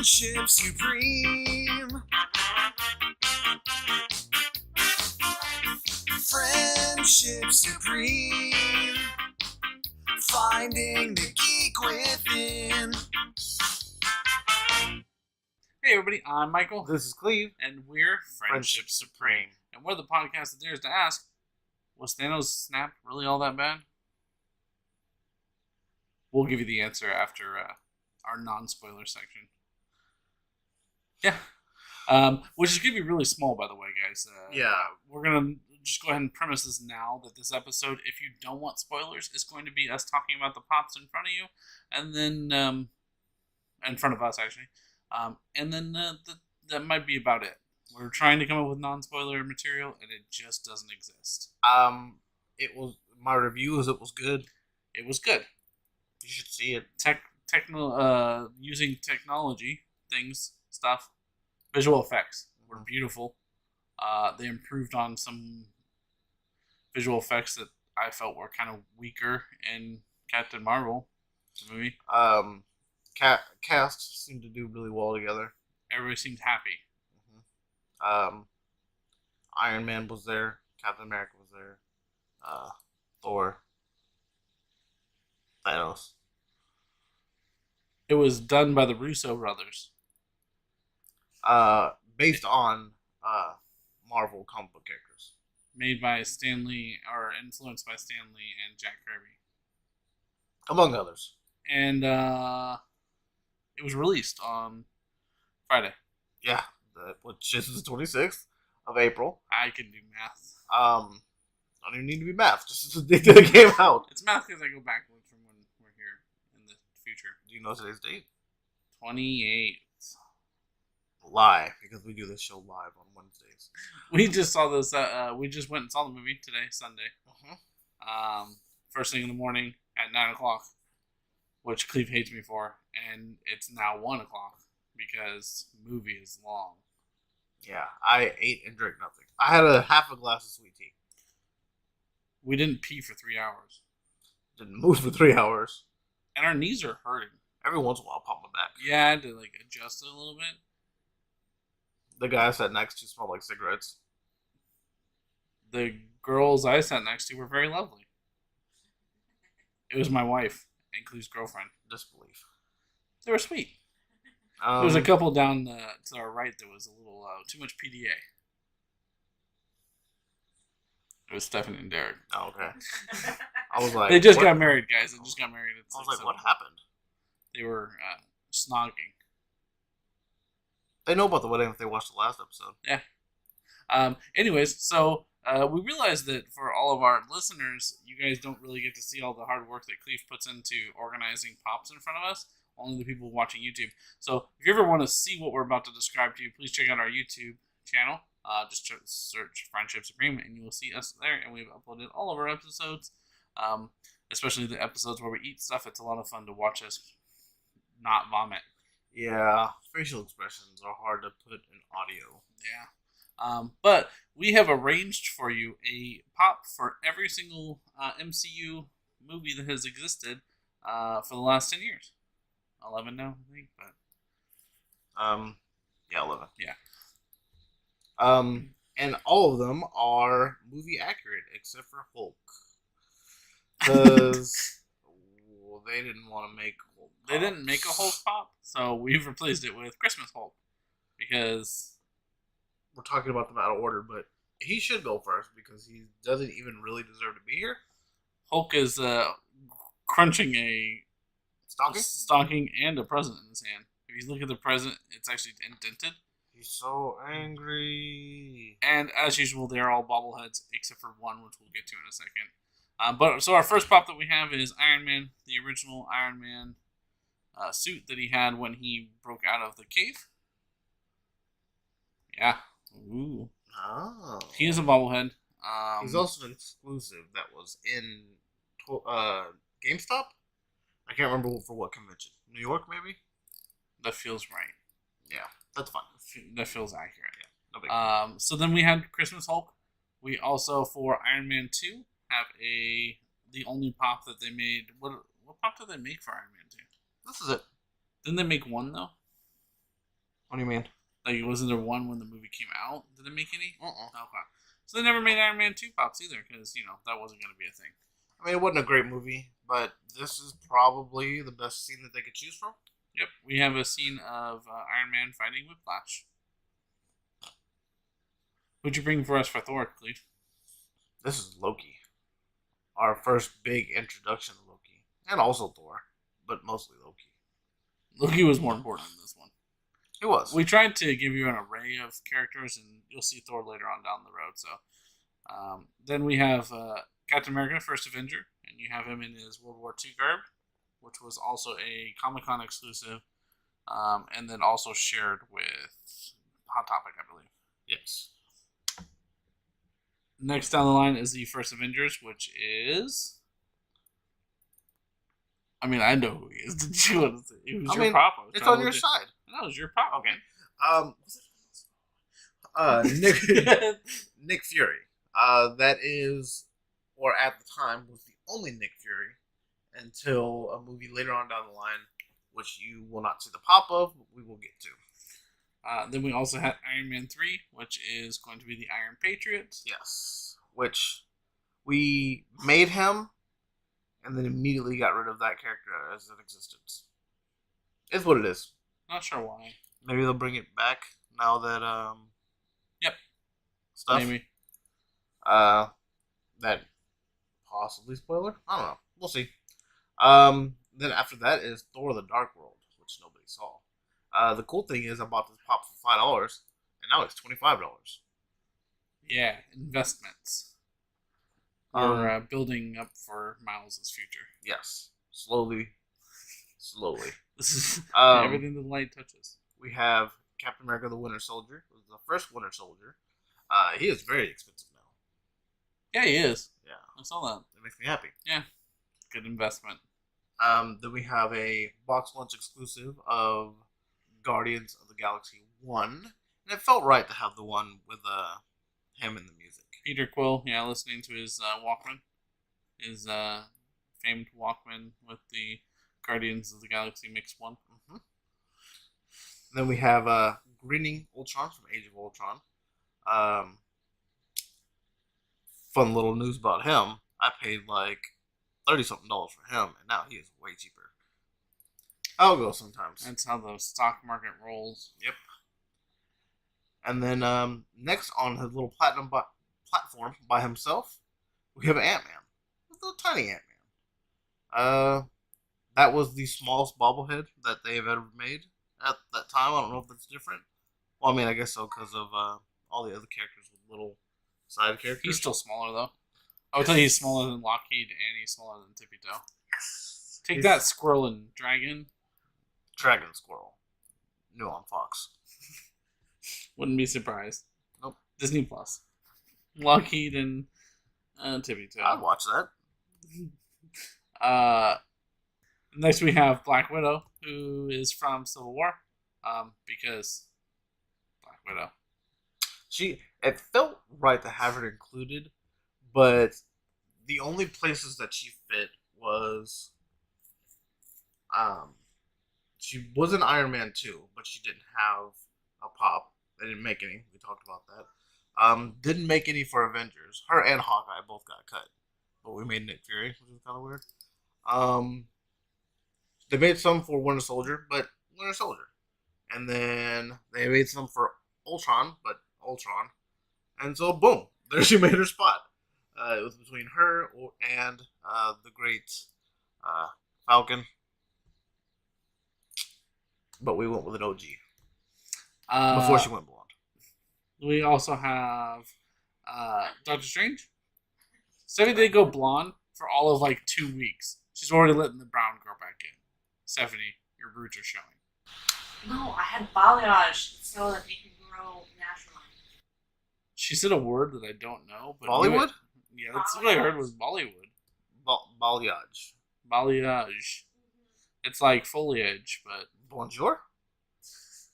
Friendship supreme. Friendship supreme. Finding the geek within. Hey everybody, I'm Michael. This is Cleve. And we're Friendship Supreme. And we're the podcast that dares to ask, was Thanos' snap really all that bad? We'll give you the answer after our non-spoiler section. Yeah. Which is going to be really small, by the way, guys. We're going to just go ahead and premise this now, that this episode, if you don't want spoilers, is going to be us talking about the pops in front of you, and then, in front of us, actually. And then that might be about it. We're trying to come up with non-spoiler material, and it just doesn't exist. My review is it was good. It was good. You should see it. Using technology, stuff, visual effects were beautiful. They improved on some visual effects that I felt were kind of weaker in Captain Marvel, the movie. Cast seemed to do really well together. Everybody seemed happy. Mm-hmm. Iron Man was there. Captain America was there. Thor. Thanos. It was done by the Russo brothers. Based on Marvel comic book characters. Made by Stan Lee, or influenced by Stan Lee and Jack Kirby. Among others. And it was released on Friday. Yeah, which is the 26th of April. I can do math. Don't even need to be math. Just the date that it came out. It's math because I go backwards from when we're here in the future. Do you know today's date? 28th. Lie, because we do this show live on Wednesdays. We just saw this. We just went and saw the movie today, Sunday. Uh-huh. First thing in the morning at 9:00, which Cleve hates me for, and it's now 1:00 because the movie is long. Yeah, I ate and drank nothing. I had half a glass of sweet tea. We didn't pee for 3 hours. Didn't move for 3 hours. And our knees are hurting. Every once in a while, I'll pop my back. Yeah, I had to adjust it a little bit. The guy I sat next to smelled like cigarettes. The girls I sat next to were very lovely. It was my wife and Cleve's girlfriend. Disbelief. They were sweet. There was a couple down to our right that was a little too much PDA. It was Stephanie and Derek. Oh, okay. I was like... They just got married, guys. They just got married. I was like, what happened? They were snogging. They know about the wedding if they watched the last episode. Yeah. Anyways, so we realized that for all of our listeners, you guys don't really get to see all the hard work that Cleve puts into organizing pops in front of us. Only the people watching YouTube. So if you ever want to see what we're about to describe to you, please check out our YouTube channel. Just search Friendship Supreme and you will see us there. And we've uploaded all of our episodes, especially the episodes where we eat stuff. It's a lot of fun to watch us not vomit. Yeah, facial expressions are hard to put in audio. Yeah. But we have arranged for you a pop for every single MCU movie that has existed for the last 10 years. 11 now, I think. But yeah, 11. Yeah. And all of them are movie accurate except for Hulk. Because they didn't want to make Hulk. They didn't make a Hulk pop, so we've replaced it with Christmas Hulk. Because we're talking about them out of order, but he should go first because he doesn't even really deserve to be here. Hulk is crunching a stocking and a present in his hand. If you look at the present, it's actually indented. He's so angry. And as usual, they're all bobbleheads, except for one, which we'll get to in a second. So our first pop that we have is Iron Man, the original Iron Man suit that he had when he broke out of the cave. Yeah. Ooh. Oh. He is a bobblehead. He's also an exclusive that was in GameStop. I can't remember for what convention. New York, maybe? That feels right. Yeah, that's fine. That feels accurate. Yeah, no big deal. So then we had Christmas Hulk. We also, for Iron Man 2, have the only pop that they made. What pop did they make for Iron Man 2? This is it. Didn't they make one, though? What do you mean? Like, wasn't there one when the movie came out? Did it make any? Uh-uh. Okay. So they never made Iron Man 2 pops either, because, that wasn't going to be a thing. I mean, it wasn't a great movie, but this is probably the best scene that they could choose from. Yep, we have a scene of Iron Man fighting Whiplash. Who'd you bring for us for Thor, Cleve? This is Loki. Our first big introduction to Loki. And also Thor, but mostly Loki. Loki was more important in this one. It was. We tried to give you an array of characters, and you'll see Thor later on down the road. So, then we have Captain America, First Avenger, and you have him in his World War II garb, which was also a Comic-Con exclusive, and then also shared with Hot Topic, I believe. Yes. Next down the line is the First Avengers, which is... I mean, I know who he is. Did you want to say? It was your prop. It's on your side. No, it was your prop. Okay. Nick Fury. That is, or at the time, was the only Nick Fury until a movie later on down the line, which you will not see the pop of, but we will get to. Then we also had Iron Man 3, which is going to be the Iron Patriot. Yes. Which we made him and then immediately got rid of that character as an existence. It's what it is. Not sure why. Maybe they'll bring it back now that Yep. Stuff. Maybe. That possibly spoiler? I don't know. We'll see. Then after that is Thor: The Dark World, which nobody saw. The cool thing is I bought this pop for $5, and now it's $25. Yeah, investments. We're building up for Miles' future. Yes, slowly. This is everything the light touches. We have Captain America: The Winter Soldier. It was the first Winter Soldier. He is very expensive now. Yeah, he is. Yeah, I saw that. That makes me happy. Yeah, good investment. Then we have a box lunch exclusive of Guardians of the Galaxy 1. And it felt right to have the one with him in the music. Peter Quill, listening to his Walkman. His famed Walkman with the Guardians of the Galaxy Mix 1. Mm-hmm. Then we have Grinning Ultron from Age of Ultron. Fun little news about him. I paid like $30-something for him, and now he is way cheaper. I'll go sometimes. That's how the stock market rolls. Yep. And then next on his little platinum platform by himself, we have Ant-Man. A little tiny Ant-Man. That was the smallest bobblehead that they have ever made at that time. I don't know if that's different. Well, I mean, I guess so because of all the other characters with little side characters. He's still smaller, though. I would tell you he's smaller than Lockheed and he's smaller than Tippy Toe. Yes. Take that, Squirrel and Dragon. Dragon Squirrel. New on Fox. Wouldn't be surprised. Nope. Disney Plus. Lockheed and Tippy Toe. I'd watch that. Next we have Black Widow, who is from Civil War. Because Black Widow. It felt right to have her included, but the only places that she fit was she was in Iron Man 2, but she didn't have a pop. They didn't make any. We talked about that. Didn't make any for Avengers. Her and Hawkeye both got cut, but we made Nick Fury, which is kind of weird. They made some for Winter Soldier, but Winter Soldier. And then they made some for Ultron, but Ultron. And so, boom, there she made her spot. It was between her and the great Falcon. But we went with an OG. Before she went blonde. We also have Doctor Strange. Stephanie did go blonde for all of like 2 weeks. She's already letting the brown grow back in. Stephanie, your roots are showing. No, I had balayage so that they can grow naturally. She said a word that I don't know. But Bollywood? Yeah, that's what I heard was Bollywood. Balayage. Balayage. It's like foliage, but... Bonjour?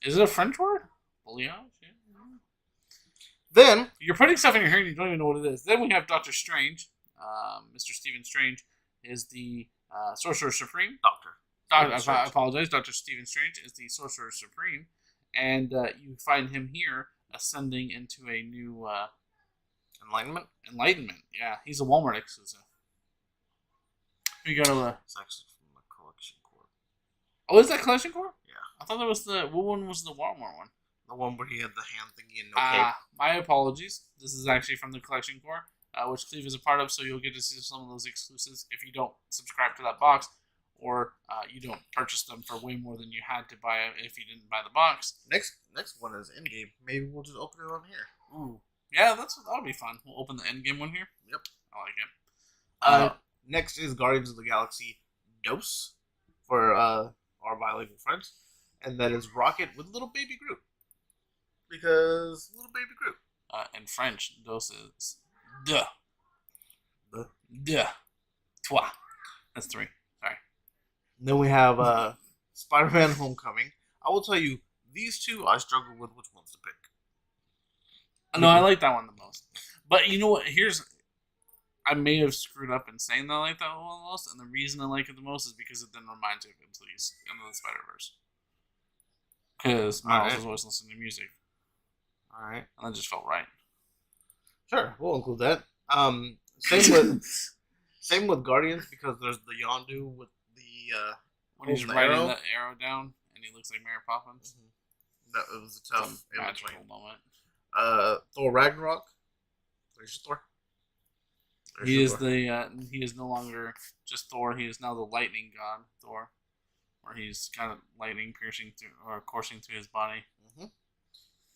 Is it a French word? Balayage? Yeah. Then... You're putting stuff in your hair and you don't even know what it is. Then we have Doctor Strange. Mr. Stephen Strange is the Sorcerer Supreme. Doctor. I apologize. Dr. Stephen Strange is the Sorcerer Supreme. and you find him here ascending into a new Enlightenment. enlightenment. Yeah, he's a Walmart exclusive. We go to It's actually from the collection core. oh, is that Collection Core? Yeah. I thought that was the what one was the Walmart one? The one where he had the hand thingy and no cape. My apologies. This is actually from the Collection Core, which Cleve is a part of, so you'll get to see some of those exclusives if you don't subscribe to that box, or you don't purchase them for way more than you had to buy it if you didn't buy the box. Next one is Endgame. Maybe we'll just open it on here. Ooh. Yeah, that'll be fun. We'll open the Endgame one here. Yep. I like it. Next is Guardians of the Galaxy Dose for our bilingual friends. And that is Rocket with little baby Groot. Because little baby Groot. In French, dos is deux. Duh. Deux. Trois. That's 3. Sorry. And then we have Spider-Man Homecoming. I will tell you, these two, I struggle with which ones to pick. No, I like that one the most. But you know what? I may have screwed up in saying that I like that one the most, and the reason I like it the most is because it then reminds me of Into the Spider-Verse. Because Miles was always listening to music. Alright. And that just felt right. Sure, we'll include that. Same with Guardians, because there's the Yondu with the when he's the riding arrow. that arrow down, and he looks like Mary Poppins. That was a tough It's a magical moment. Thor Ragnarok. There's your Thor. He is no longer just Thor. He is now the lightning god Thor, where he's kind of lightning coursing through his body. Mm-hmm.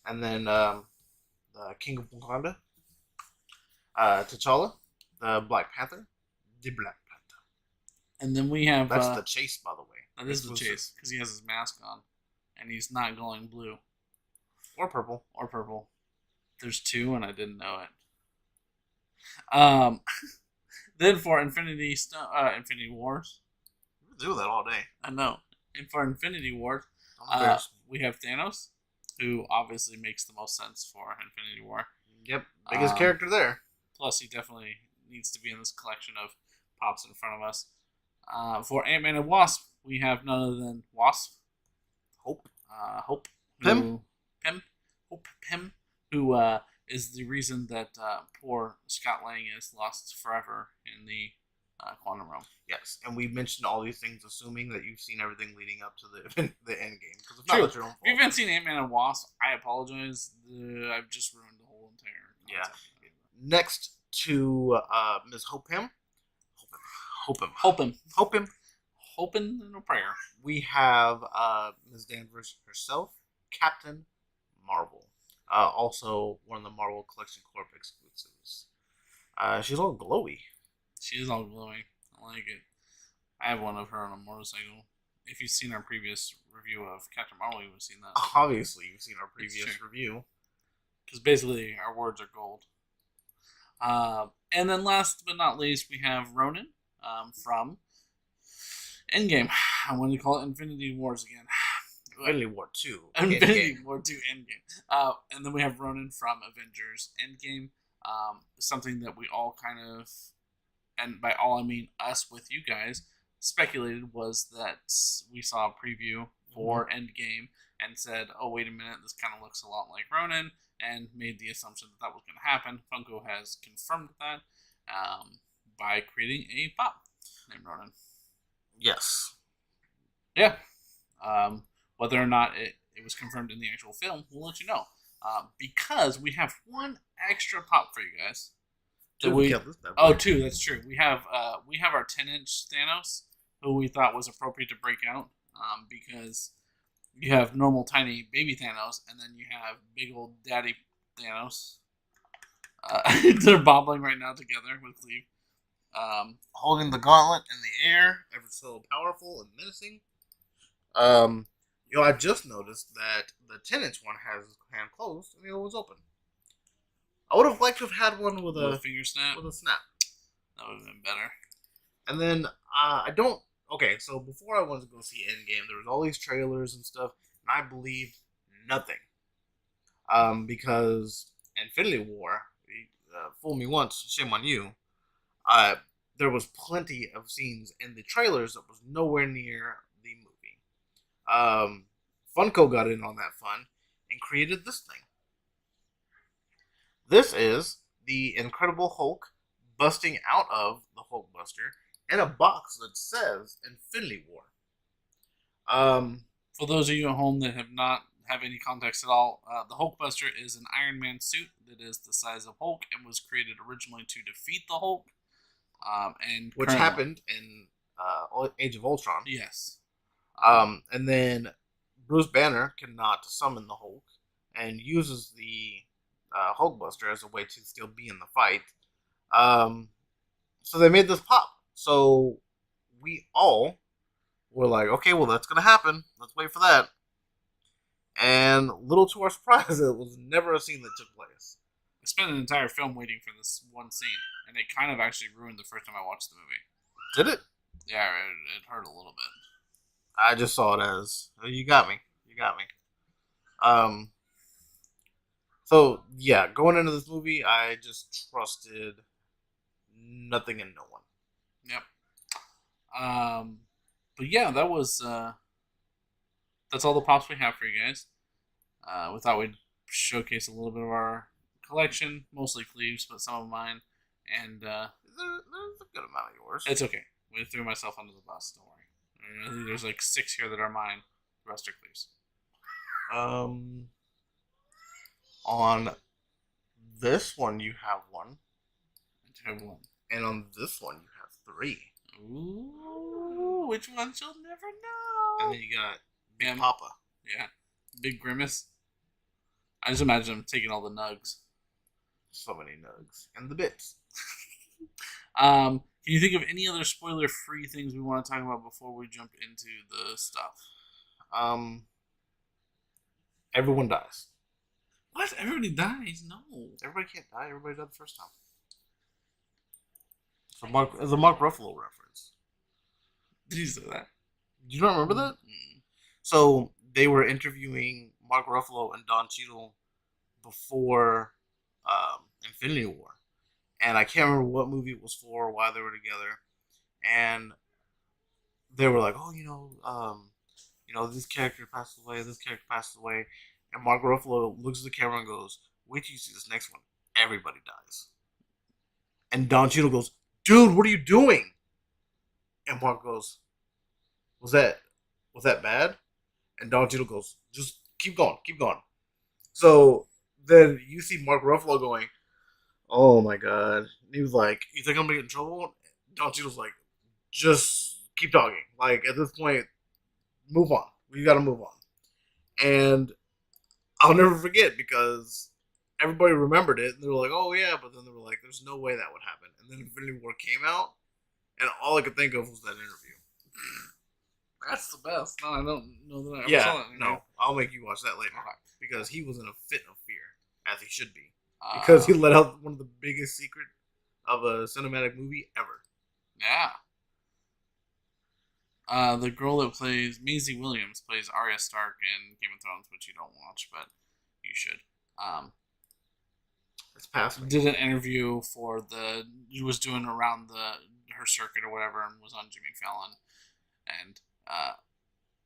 And then the King of Wakanda, T'Challa, the Black Panther, the Black Panther. And then we have That's the chase, by the way. that is the chase because he has his mask on, and he's not glowing blue or purple. There's 2, and I didn't know it. Then for Infinity Wars, We do that all day. I know. And for Infinity Wars, we have Thanos, who obviously makes the most sense for Infinity War. Yep, biggest character there. Plus, he definitely needs to be in this collection of pops in front of us. For Ant-Man and Wasp, we have none other than Wasp. Hope. Pym, who is the reason that poor Scott Lang is lost forever in the quantum realm. Yes, and we mentioned all these things, assuming that you've seen everything leading up to the end game. Because if not, that's your own fault. If you haven't seen Ant-Man and Wasp, I apologize. I've just ruined the whole entire concept. Yeah. Next to Ms. Hopim, Hoping in a prayer. we have Ms. Danvers herself, Captain Marvel. Also one of the Marvel Collection Corp exclusives. She's all glowy. She is all glowing. I like it. I have one of her on a motorcycle. If you've seen our previous review of Captain Marvel, you would have seen that. Obviously, you've seen our previous review. Because basically, our words are gold. And then last but not least, we have Ronan from Endgame. I wanted to call it Infinity Wars again. Infinity War 2. Infinity War 2 Endgame. And then we have Ronan from Avengers Endgame. Something that we all kind of, and by all I mean us with you guys, speculated was that we saw a preview for Endgame and said, oh, wait a minute, this kind of looks a lot like Ronan, and made the assumption that was going to happen. Funko has confirmed that by creating a pop named Ronan. Yes. Yeah. Whether or not it was confirmed in the actual film, we'll let you know. Because we have one extra pop for you guys. Two, that's true. We have our 10-inch Thanos, who we thought was appropriate to break out, because you have normal tiny baby Thanos, and then you have big old daddy Thanos. They're bobbling right now together with Cleve. Holding the gauntlet in the air, ever so powerful and menacing. I just noticed that the 10-inch one has his hand closed and the other one's open. I would have liked to have had one with a finger snap. With a snap. That would have been better. And then I don't. Okay, so before I wanted to go see Endgame, there was all these trailers and stuff, and I believed nothing. Because Infinity War, fool me once, shame on you. There was plenty of scenes in the trailers that was nowhere near the movie. Funko got in on that fun and created this thing. This is the Incredible Hulk busting out of the Hulkbuster in a box that says Infinity War. For those of you at home that have any context at all, the Hulkbuster is an Iron Man suit that is the size of Hulk and was created originally to defeat the Hulk. Which happened in Age of Ultron. Yes. And then Bruce Banner cannot summon the Hulk and uses the Hulkbuster as a way to still be in the fight. So they made this pop. So we all were like, okay, well, that's going to happen. Let's wait for that. And little to our surprise, it was never a scene that took place. I spent an entire film waiting for this one scene, and it kind of actually ruined the first time I watched the movie. Did it? Yeah, it hurt a little bit. I just saw it as, you got me. You got me. So, yeah, going into this movie, I just trusted nothing and no one. Yep. But yeah, that was, that's all the pops we have for you guys. We thought we'd showcase a little bit of our collection, mostly Cleve's, but some of mine. And There's a good amount of yours. it's okay. We threw myself under the bus. Don't worry. I think there's like 6 here that are mine. The rest are Cleve's. On this one, you have one. I do have one. And on this one, you have 3. Ooh, which one she'll never know. And then you got Big And- Papa. Yeah, Big Grimace. I just imagine him taking all the nugs. So many nugs. And the bits. Can you think of any other spoiler-free things we want to talk about before we jump into the stuff? Everyone dies. What? Everybody dies? No. Everybody can't die. Everybody died the first time. It's a Mark Ruffalo reference. Did you say that? You don't remember that? Mm. So they were interviewing Mark Ruffalo and Don Cheadle before Infinity War, and I can't remember what movie it was for, or why they were together, and they were like, "Oh, this character passed away. This character passed away," and Mark Ruffalo looks at the camera and goes, "Wait till you see this next one. Everybody dies." And Don Cheadle goes, "Dude, what are you doing?" And Mark goes, Was that bad?" And Don Cheadle goes, "Just keep going, keep going." So then you see Mark Ruffalo going, "Oh my god." And he was like, "You think I'm gonna get in trouble?" Don Cheadle's like, "Just keep talking. Like, at this point, move on. We gotta move on." And I'll never forget, because everybody remembered it, and they were like, "Oh yeah," but then they were like, "There's no way that would happen." And then Infinity War came out, and all I could think of was that interview. That's the best. No, I don't know that I ever Yeah, saw that. no, I'll make you watch that later. Okay. Because he was in a fit of fear, as he should be. Because he let out one of the biggest secret of a cinematic movie ever. Yeah. The girl that plays Maisie Williams plays Arya Stark in Game of Thrones, which you don't watch, but you should. It's past me. Did an interview for he was doing around her circuit or whatever, and was on Jimmy Fallon, and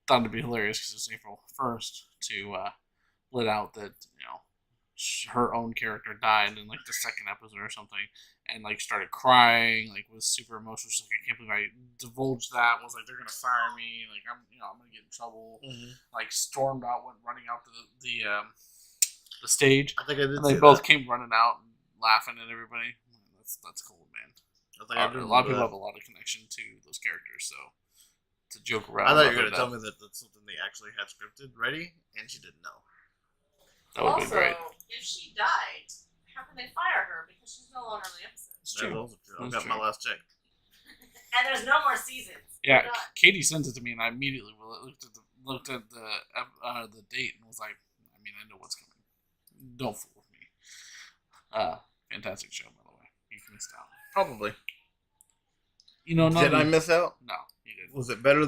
thought it'd be hilarious because it's April 1st to let out that her own character died in like the second episode or something, and like started crying, like was super emotional. She's like, "I can't believe I divulged that." And was like, "They're gonna fire me. Like I'm gonna get in trouble." Mm-hmm. Like stormed out, went running out to the stage. I think I did. And they both came running out and laughing at everybody. That's cool, man. I think I did A lot of people that. have a lot of connection to those characters, so to joke around. I thought you were about going to tell me that that's something they actually had scripted ready, and she didn't know. that would be Also, great. if she died, how can they fire her? Because she's no longer in the episode. It's That true. was true. I That's got my true. last check. And there's no more seasons. Yeah, We're done. Katie sent it to me, and I immediately looked at the date and was like, I know what's coming. Don't fool with me. Fantastic show, by the way. You missed out. Probably. None Did of I you- miss out? No, you didn't. Was it better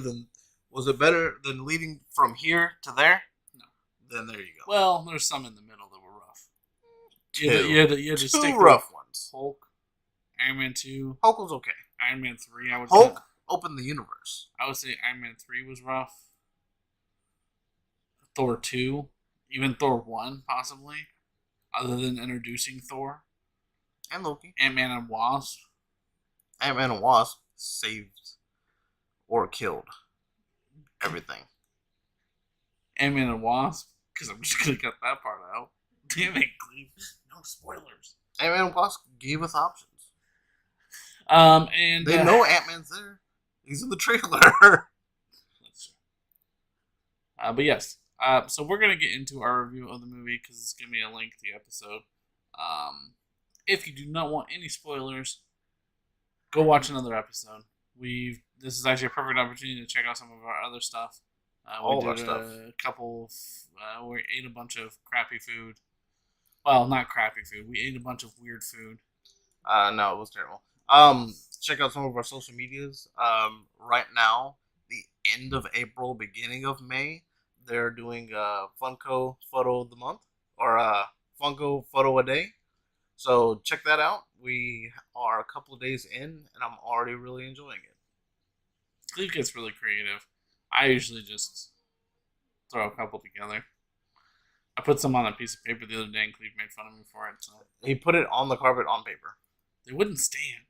than leading from here to there? No. Then there you go. Well, there's some in the middle that were rough. Two. You had to Two stick rough ones. with Hulk, Iron Man 2, Hulk was okay. Iron Man 3. Hulk opened the universe. I would say Iron Man 3 was rough. Thor 2, even Thor 1, possibly, other than introducing Thor. And Loki. Ant-Man and Wasp. Ant-Man and Wasp saved or killed everything. Ant-Man and Wasp, because I'm just going to cut that part out. Damn it, Cleve. No spoilers. Ant-Man and Wasp gave us options. And They know Ant-Man's there. He's in the trailer. That's true. But yes, so we're gonna get into our review of the movie because it's gonna be a lengthy episode. If you do not want any spoilers, go watch another episode. This is actually a perfect opportunity to check out some of our other stuff. All we of our did stuff. a couple. We ate a bunch of crappy food. Well, not crappy food. We ate a bunch of weird food. No, it was terrible. Check out some of our social medias. Right now, the end of April, beginning of May, they're doing Funko Photo of the Month or Funko Photo a Day. So check that out. We are a couple of days in, and I'm already really enjoying it. Cleve gets really creative. I usually just throw a couple together. I put some on a piece of paper the other day, and Cleve made fun of me for it. So He put it on the carpet on paper. they wouldn't stand.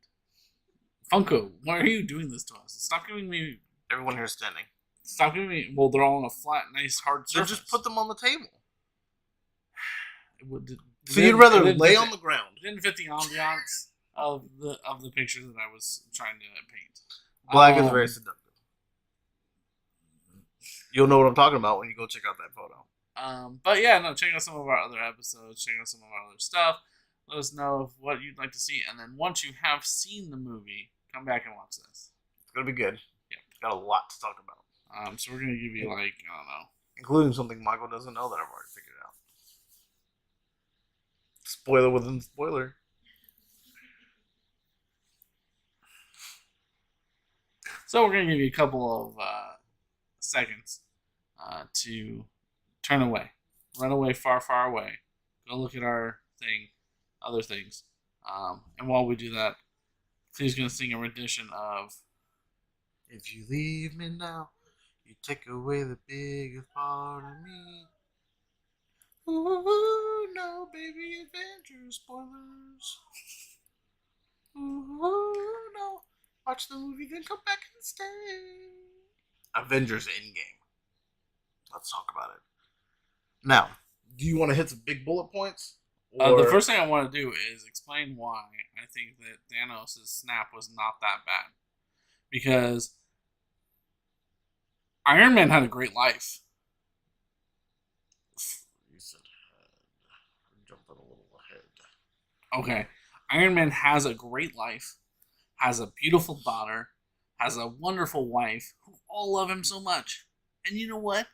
Funko, why are you doing this to us? Stop giving me. Everyone here is standing. Stop giving me. Well, they're all on a flat, nice, hard So surface. just put them on the table. So It you'd rather didn't lay fit on the ground. It didn't fit the ambiance of the picture that I was trying to paint. Black is very seductive. You'll know what I'm talking about when you go check out that photo. But yeah, no, check out some of our other episodes. Check out some of our other stuff. Let us know what you'd like to see, and then once you have seen the movie, come back and watch this. It's gonna be good. Yeah. It's got a lot to talk about. So we're gonna give you like, I don't know. Including something Michael doesn't know that I've already figured out. Spoiler within spoiler. So we're gonna give you a couple of seconds to turn away, run away far, far away. Go look at our thing, other things, and while we do that, Cleve's gonna sing a rendition of If you leave me now, you take away the biggest part of me. Ooh, no, baby, Avengers spoilers. Ooh, no. Watch the movie, then come back and stay. Avengers Endgame. Let's talk about it. Now, do you want to hit some big bullet points? the first thing I want to do is explain why I think that Thanos' snap was not that bad, because Iron Man had a great life. You said head. I'm jumping a little ahead. Okay, Iron Man has a great life, has a beautiful daughter, has a wonderful wife who all love him so much. And you know what?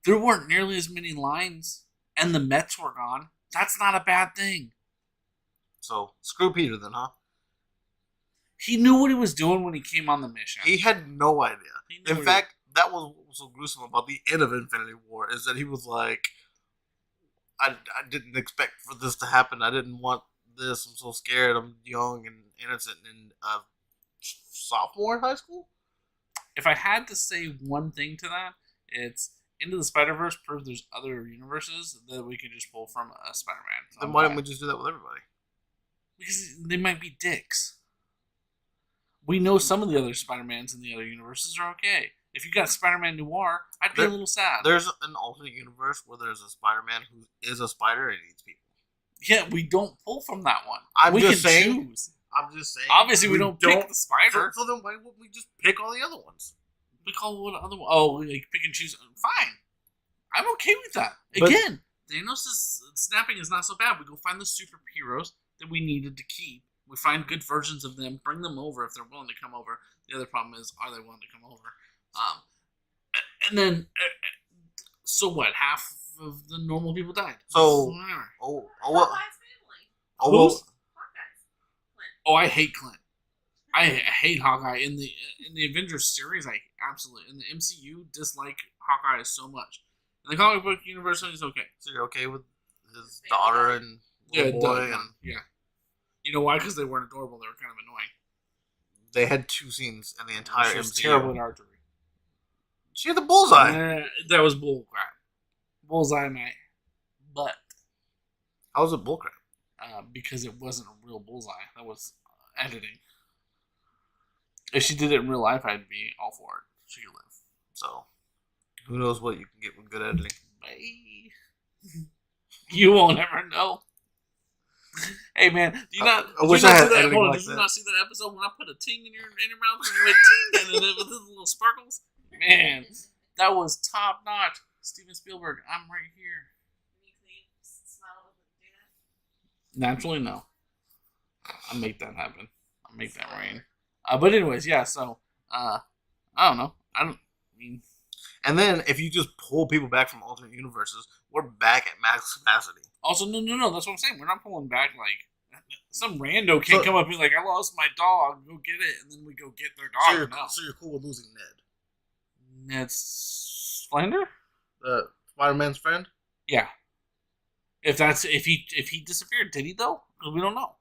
There weren't nearly as many lines, and the Mets were gone. That's not a bad thing. So, screw Peter then, huh? He knew what he was doing when he came on the mission. He had no idea. He knew In what fact, that was what was so gruesome about the end of Infinity War, is that he was like, I didn't expect for this to happen. I didn't want this. I'm so scared. I'm young and innocent and sophomore in high school. If I had to say one thing to that, it's Into the Spider-Verse proved there's other universes that we could just pull from a Spider-Man. So Then I'm why fine. didn't we just do that with everybody? Because they might be dicks. We know some of the other Spider-Mans in the other universes are okay. If you got Spider-Man Noir, I'd be a little sad. There's an alternate universe where there's a Spider-Man who is a spider and eats people. Yeah, we don't pull from that one. I'm we just can saying. choose. I'm just saying. Obviously, we don't pick the spider. So then why wouldn't we just pick all the other ones? We call what other one? Oh, we like pick and choose. Fine. I'm okay with that. But- Again, Thanos' snapping is not so bad. We go find the superheroes that we needed to keep. We find good versions of them, bring them over if they're willing to come over. The other problem is, are they willing to come over? And then, so what? Half of the normal people died. So- Whatever. Well. Hawkeye's family. Well, Hawkeye's. Oh, I hate Clint. I hate Hawkeye in the Avengers series. I absolutely in the MCU dislike Hawkeye so much. In the comic book universe, he's okay. so you're okay with his daughter and little boy, and yeah. You know why? Because they weren't adorable. They were kind of annoying. they had 2 scenes in the entire She was MCU. terrible at archery. She had the bullseye. That was bull crap. bullseye in my butt How was it bullcrap? because it wasn't a real bullseye. That was editing. If she did it in real life, I'd be all for it. She could live. So, who knows what you can get with good editing? Bye. You won't ever know. Hey man, do you not? I wish I had editing hold on, like did that. you not see that episode when I put a ting in your mouth and you went ting and it with those little sparkles? Man, that was top notch. Steven Spielberg, I'm right here. Naturally, no. I'll make that happen. I'll make that rain. But anyways, yeah. So, I don't know. I mean. And then if you just pull people back from alternate universes, we're back at max capacity. Also, no. That's what I'm saying. We're not pulling back like some rando can't come up and be like, "I lost my dog. Go get it," and then we go get their dog. So you're cool with losing Ned? Ned Flander? Spider-Man's friend? Yeah. If he disappeared, did he though? Because we don't know.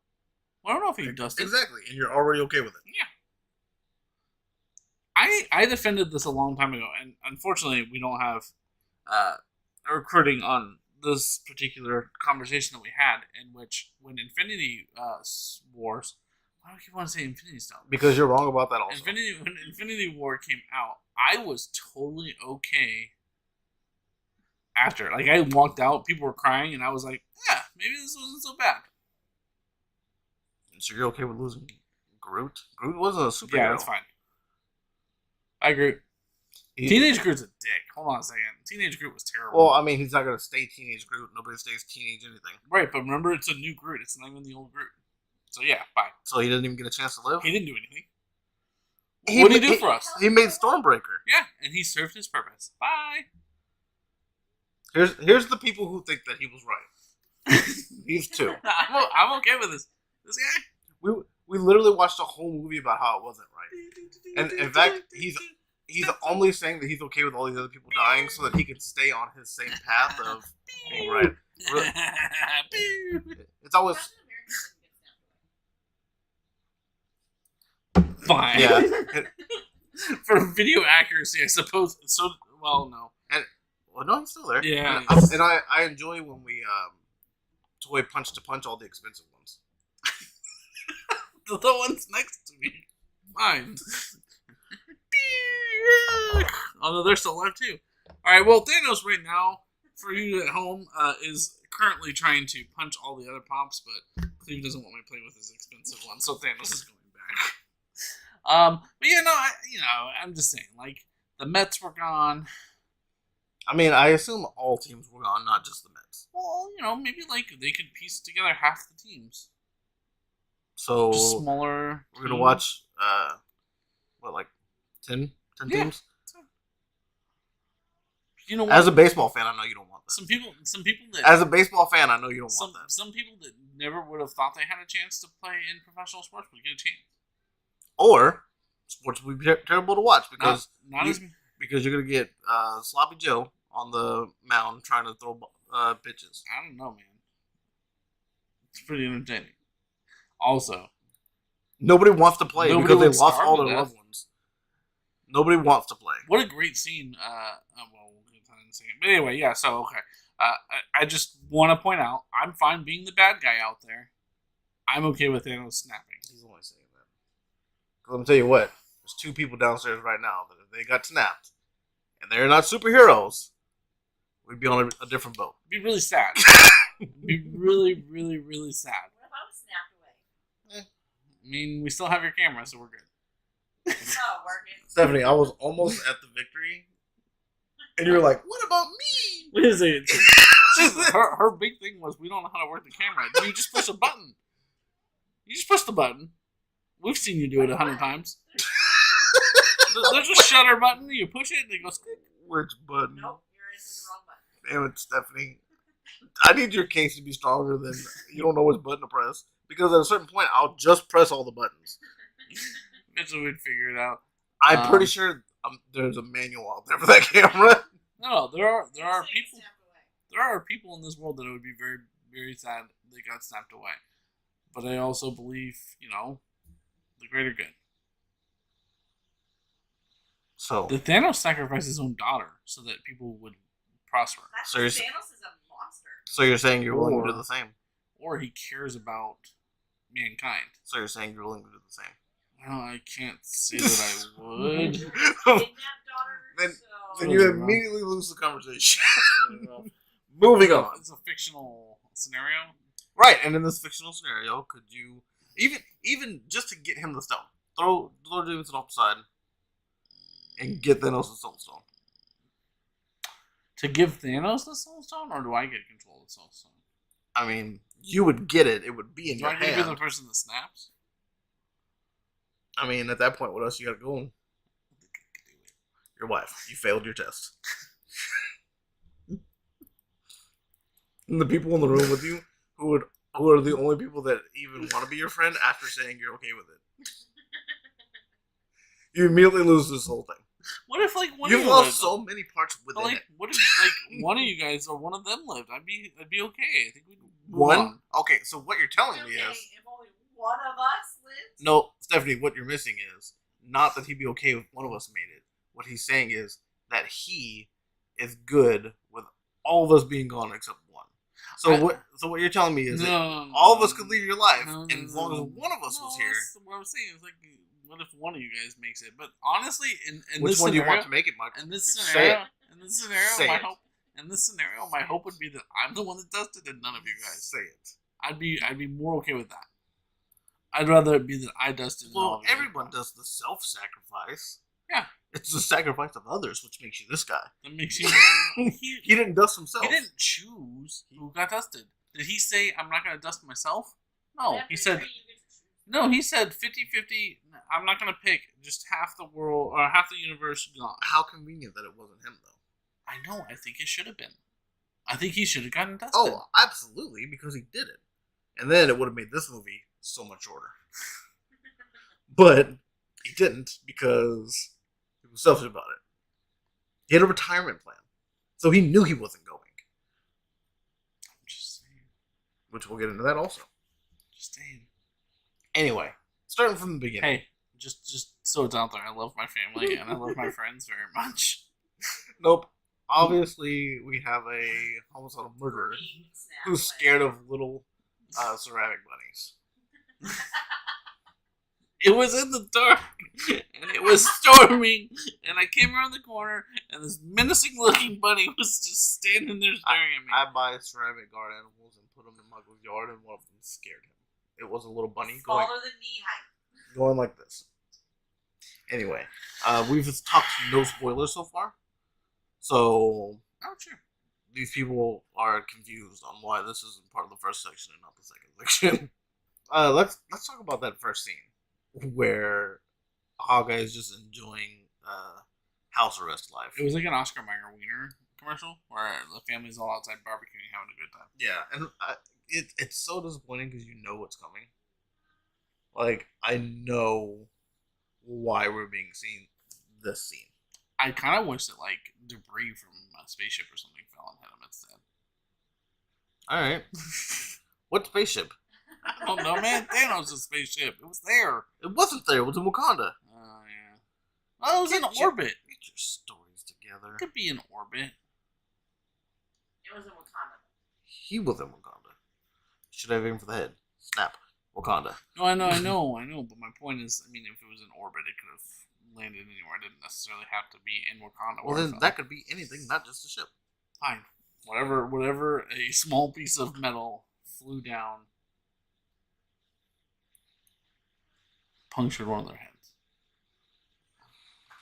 We don't know if he dusted. Exactly, and you're already okay with it. Yeah. I defended this a long time ago, and unfortunately, we don't have a recording on this particular conversation that we had, in which when Infinity Wars, why do I keep wanting to say Infinity Stone? Because you're wrong about that also. When Infinity War came out, I was totally okay after. Like, I walked out, people were crying, and I was like, yeah, maybe this wasn't so bad. So you're okay with losing Groot? Groot wasn't a superhero. Yeah, that's fine. I Groot. Teenage Groot's a dick. Hold on a second. Teenage Groot was terrible. Well, I mean, he's not going to stay Teenage Groot. Nobody stays teenage anything. Right, but remember, it's a new Groot. It's not even the old Groot. So yeah, bye. So he didn't even get a chance to live? He didn't do anything. What did he do for us? He made Stormbreaker. Yeah, and he served his purpose. Bye. Here's the people who think that he was right. These two. I'm okay with this. This guy. We literally watched a whole movie about how it wasn't right. And in fact, he's only saying that he's okay with all these other people dying so that he can stay on his same path of being right. Really, it's always fine. Yeah. For video accuracy, I suppose. So well, no. Well, no, he's still there. Yeah. And I enjoy when we toy punch to punch all the expensive ones. The ones next to me. Mine. Oh no, they're still alive too. Alright, well, Thanos right now, for you at home, is currently trying to punch all the other pops, but Cleve doesn't want me to play with his expensive one, so Thanos is going back. But yeah, no, I'm just saying, like, the Mets were gone. I mean, I assume all teams were gone, not just the Mets. Well, maybe, like, they could piece together half the teams. So, just smaller. We're going to watch, what, like 10 teams? You know what? As a baseball fan, I know you don't want that. Some people that As a baseball fan, I know you don't want that. Some people that never would have thought they had a chance to play in professional sports would get a chance. Or sports would be terrible to watch because because you're gonna get Sloppy Joe on the mound trying to throw pitches. I don't know, man. It's pretty entertaining. Also, nobody wants to play because they lost all their death. loved ones. Nobody wants to play. What a great scene. Well, we'll get to that in a second. But anyway, yeah, so, okay. I just want to point out, I'm fine being the bad guy out there. I'm okay with Thanos snapping. He's only saying that. Because I'm going to tell you what, there's two people downstairs right now that if they got snapped, and they're not superheroes, we'd be on a different boat. It'd be really sad. It'd be really, really, really sad. What if I was snapped away? I mean, we still have your camera, so we're good. It's not working. Stephanie, I was almost at the victory, and you were like, what about me? What is it? Her big thing was, we don't know how to work the camera. You just push a button. You just push the button. We've seen you do it 100 times. There's a shutter button. You push it, and it goes. Which button? Nope, you're into the wrong button. Damn it, Stephanie. I need your case to be stronger than you don't know which button to press. Because at a certain point, I'll just press all the buttons. Mitchell would figure it out. I'm pretty sure there's a manual out there for that camera. No, there are So you people. snapped away. There are people in this world that would be very, very sad they got snapped away. But I also believe, the greater good. So The Thanos sacrificed his own daughter so that people would prosper. That's So you're- Thanos is a monster. So you're saying you're willing to do Or- the same? Or he cares about mankind. So you're saying you're willing to do the same? Well, I can't say that I would. Kidnapped daughter. Then- So Then you immediately lose the conversation. Moving on. It's a fictional scenario. Right, and in this fictional scenario, could you even just to get him the stone, throw Lord Davidson off the side and get Thanos the Soul Stone? To give Thanos the Soul Stone, or do I get control of the Soul Stone? I mean, you would get it. It would be in Do your I get to be the hand. person that snaps? I mean, at that point, what else you got to go on? Your wife. You failed your test. And the people in the room with you who are the only people that even want to be your friend after saying you're okay with it. You immediately lose this whole thing. What if like one You've of you lost lived? so many parts But, within like, it. what if like one of you guys or one of them lived? I'd be okay. I think we'd move One? on. Okay, so what you're telling okay, me is if only one of us lives. no, Stephanie. What you're missing is not that he'd be okay if one of us made it. What he's saying is that he is good with all of us being gone except one. So what you're telling me is that all of us could leave your life, and as long as one of us was here. That's what I'm saying is like, what if one of you guys makes it? But honestly, in Which this one do scenario, you want to make it, Michael? in this Say scenario, it. in this scenario, Say my it. hope, in this scenario, my hope would be that I'm the one that does it, and none of you guys. Say it. I'd be more okay with that. I'd rather it be that I dusted. and all Well, of you everyone guys. does the self-sacrifice. Yeah. It's the sacrifice of others, which makes you this guy. That makes you. He didn't dust himself. He didn't choose who got dusted. Did he say, I'm not going to dust myself? No. He said, no, he said 50-50, I'm not going to pick just half the world, or half the universe gone. How convenient that it wasn't him, though. I know, I think it should have been. I think he should have gotten dusted. Oh, absolutely, because he did it. And then it would have made this movie so much shorter. But he didn't because he was selfish about it. He had a retirement plan. So he knew he wasn't going. I'm just saying. Which we'll get into that also. Just saying. Anyway, starting from the beginning. Hey, just so it's out there, I love my family and I love my friends very much. Nope. Obviously, we have a homicidal murderer who's scared of little ceramic bunnies. It was in the dark, and it was storming, and I came around the corner, and this menacing-looking bunny was just standing there staring at me. I buy ceramic guard animals and put them in Michael's yard, and one of them scared him. It was a little bunny Smaller than knee height. going like this. Anyway, we've talked no spoilers so far, so Oh, sure. these people are confused on why this is part of the first section and not the second section. Let's talk about that first scene where Hawkeye is just enjoying house arrest life. It was like an Oscar Mayer Wiener commercial where the family's all outside barbecuing, having a good time. Yeah, and it's so disappointing because you know what's coming. Like, I know why we're being seen this scene. I kind of wish that like debris from a spaceship or something fell and hit him instead. All right, what spaceship? I don't know, man. Thanos' spaceship. It was there. It wasn't there. It was in Wakanda. Oh yeah. Oh, it was in Get your- orbit. Get your stories together. It could be in orbit. It was in Wakanda. He was in Wakanda. Should have aimed for the head. Snap. Wakanda. No, I know. But my point is, I mean, if it was in orbit, it could have landed anywhere. It didn't necessarily have to be in Wakanda. Well, where it then fell. that could be anything, not just a ship. Fine. Whatever. A small piece of metal flew down, punctured one of their heads.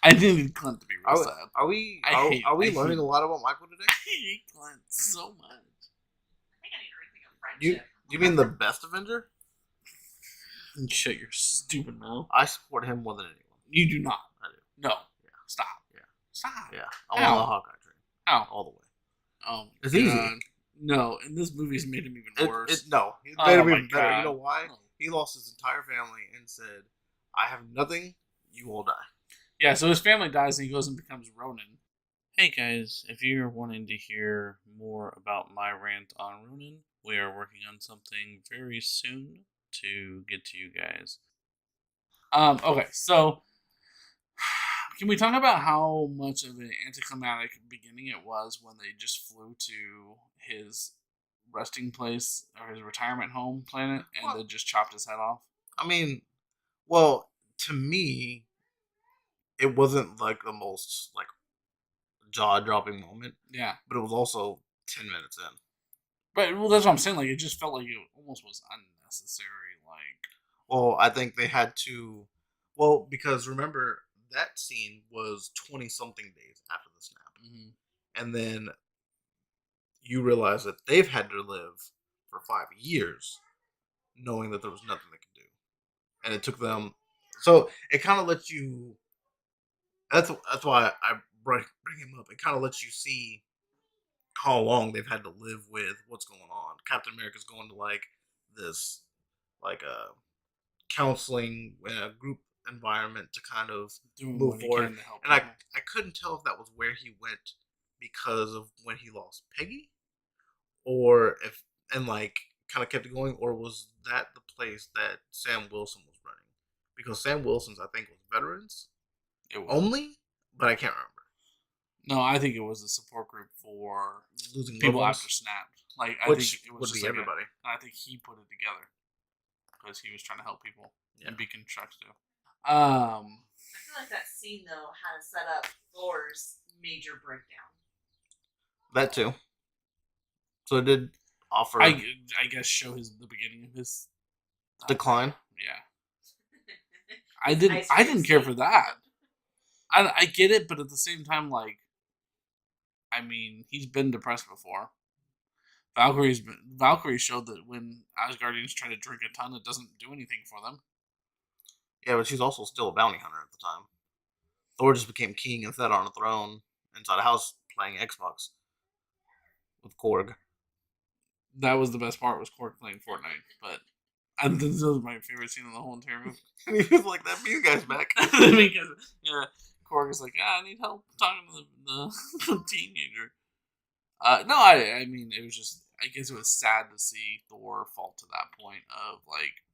I needed Clint to be real sad. Are we I are, hate- are we I hate- learning a lot about Michael today? I hate Clint so much. I think I need to rethink of friendship. You mean the best Avenger? Shut your stupid mouth. I support him more than anyone. You do not. I do. No. Yeah. Stop. Yeah. Stop. Yeah, I'm Ow. on the Hawkeye train Ow. all the way. Oh, my It's God. easy. No, and this movie's made him even worse. No, he Oh made him my even better. God. You know why? No. He lost his entire family and said, "I have nothing. You all die." Yeah, so his family dies and he goes and becomes Ronin. Hey guys, if you're wanting to hear more about my rant on Ronin, we are working on something very soon to get to you guys. Okay, so Can we talk about how much of an anticlimactic beginning it was when they just flew to his resting place or his retirement home planet and then just chopped his head off? I mean, well, to me, it wasn't like the most like jaw-dropping moment, Yeah. but it was also 10 minutes in. But well, that's what I'm saying. Like, it just felt like it almost was unnecessary. Like, Well, I think they had to. Well, because remember that scene was 20 something days after the snap, and then you realize that they've had to live for 5 years, knowing that there was nothing they could do, and it took them. So it kind of lets you. That's why I bring him up. It kind of lets you see how long they've had to live with what's going on. Captain America's going to like this, like a counseling in a group environment to kind of doing move what he forward. can to help. And people. I couldn't tell if that was where he went because of when he lost Peggy, or if and like kind of kept it going, or was that the place that Sam Wilson was running? Because Sam Wilson's I think was veterans It was. only, but I can't remember. No, I think it was a support group for Losing people loved ones, after snap. Like, I which think it was would just be like everybody. I think he put it together because he was trying to help people and Yeah. be constructive. I feel like that scene though had to set up Thor's major breakdown. That too. So it did offer I guess show the beginning of his decline. Yeah. I didn't care for that. I get it, but at the same time, like, I mean, he's been depressed before. Valkyrie showed that when Asgardians try to drink a ton, it doesn't do anything for them. Yeah, but she's also still a bounty hunter at the time. Thor just became king and sat on a throne inside a house playing Xbox with Korg. That was the best part, was Korg playing Fortnite. But this was my favorite scene in the whole entire movie. And he was like, "That you guys back." Because yeah, Korg is like, I need help talking to the teenager. No, I mean, it was just, I guess it was sad to see Thor fall to that point of like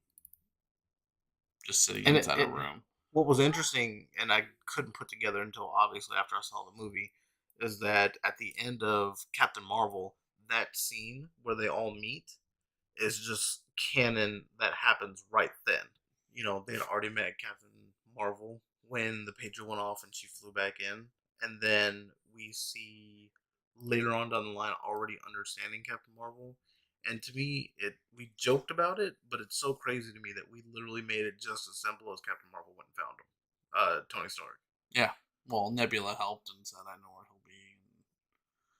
just sitting inside a room. What was interesting, and I couldn't put together until obviously after I saw the movie, is that at the end of Captain Marvel, that scene where they all meet is just canon that happens right then. You know, they had already met Captain Marvel when the pager went off and she flew back in, and then we see later on down the line already understanding Captain Marvel. And to me, we joked about it, but it's so crazy to me that we literally made it just as simple as Captain Marvel went and found him, Tony Stark. Yeah, well, Nebula helped and said, "I know where he'll be."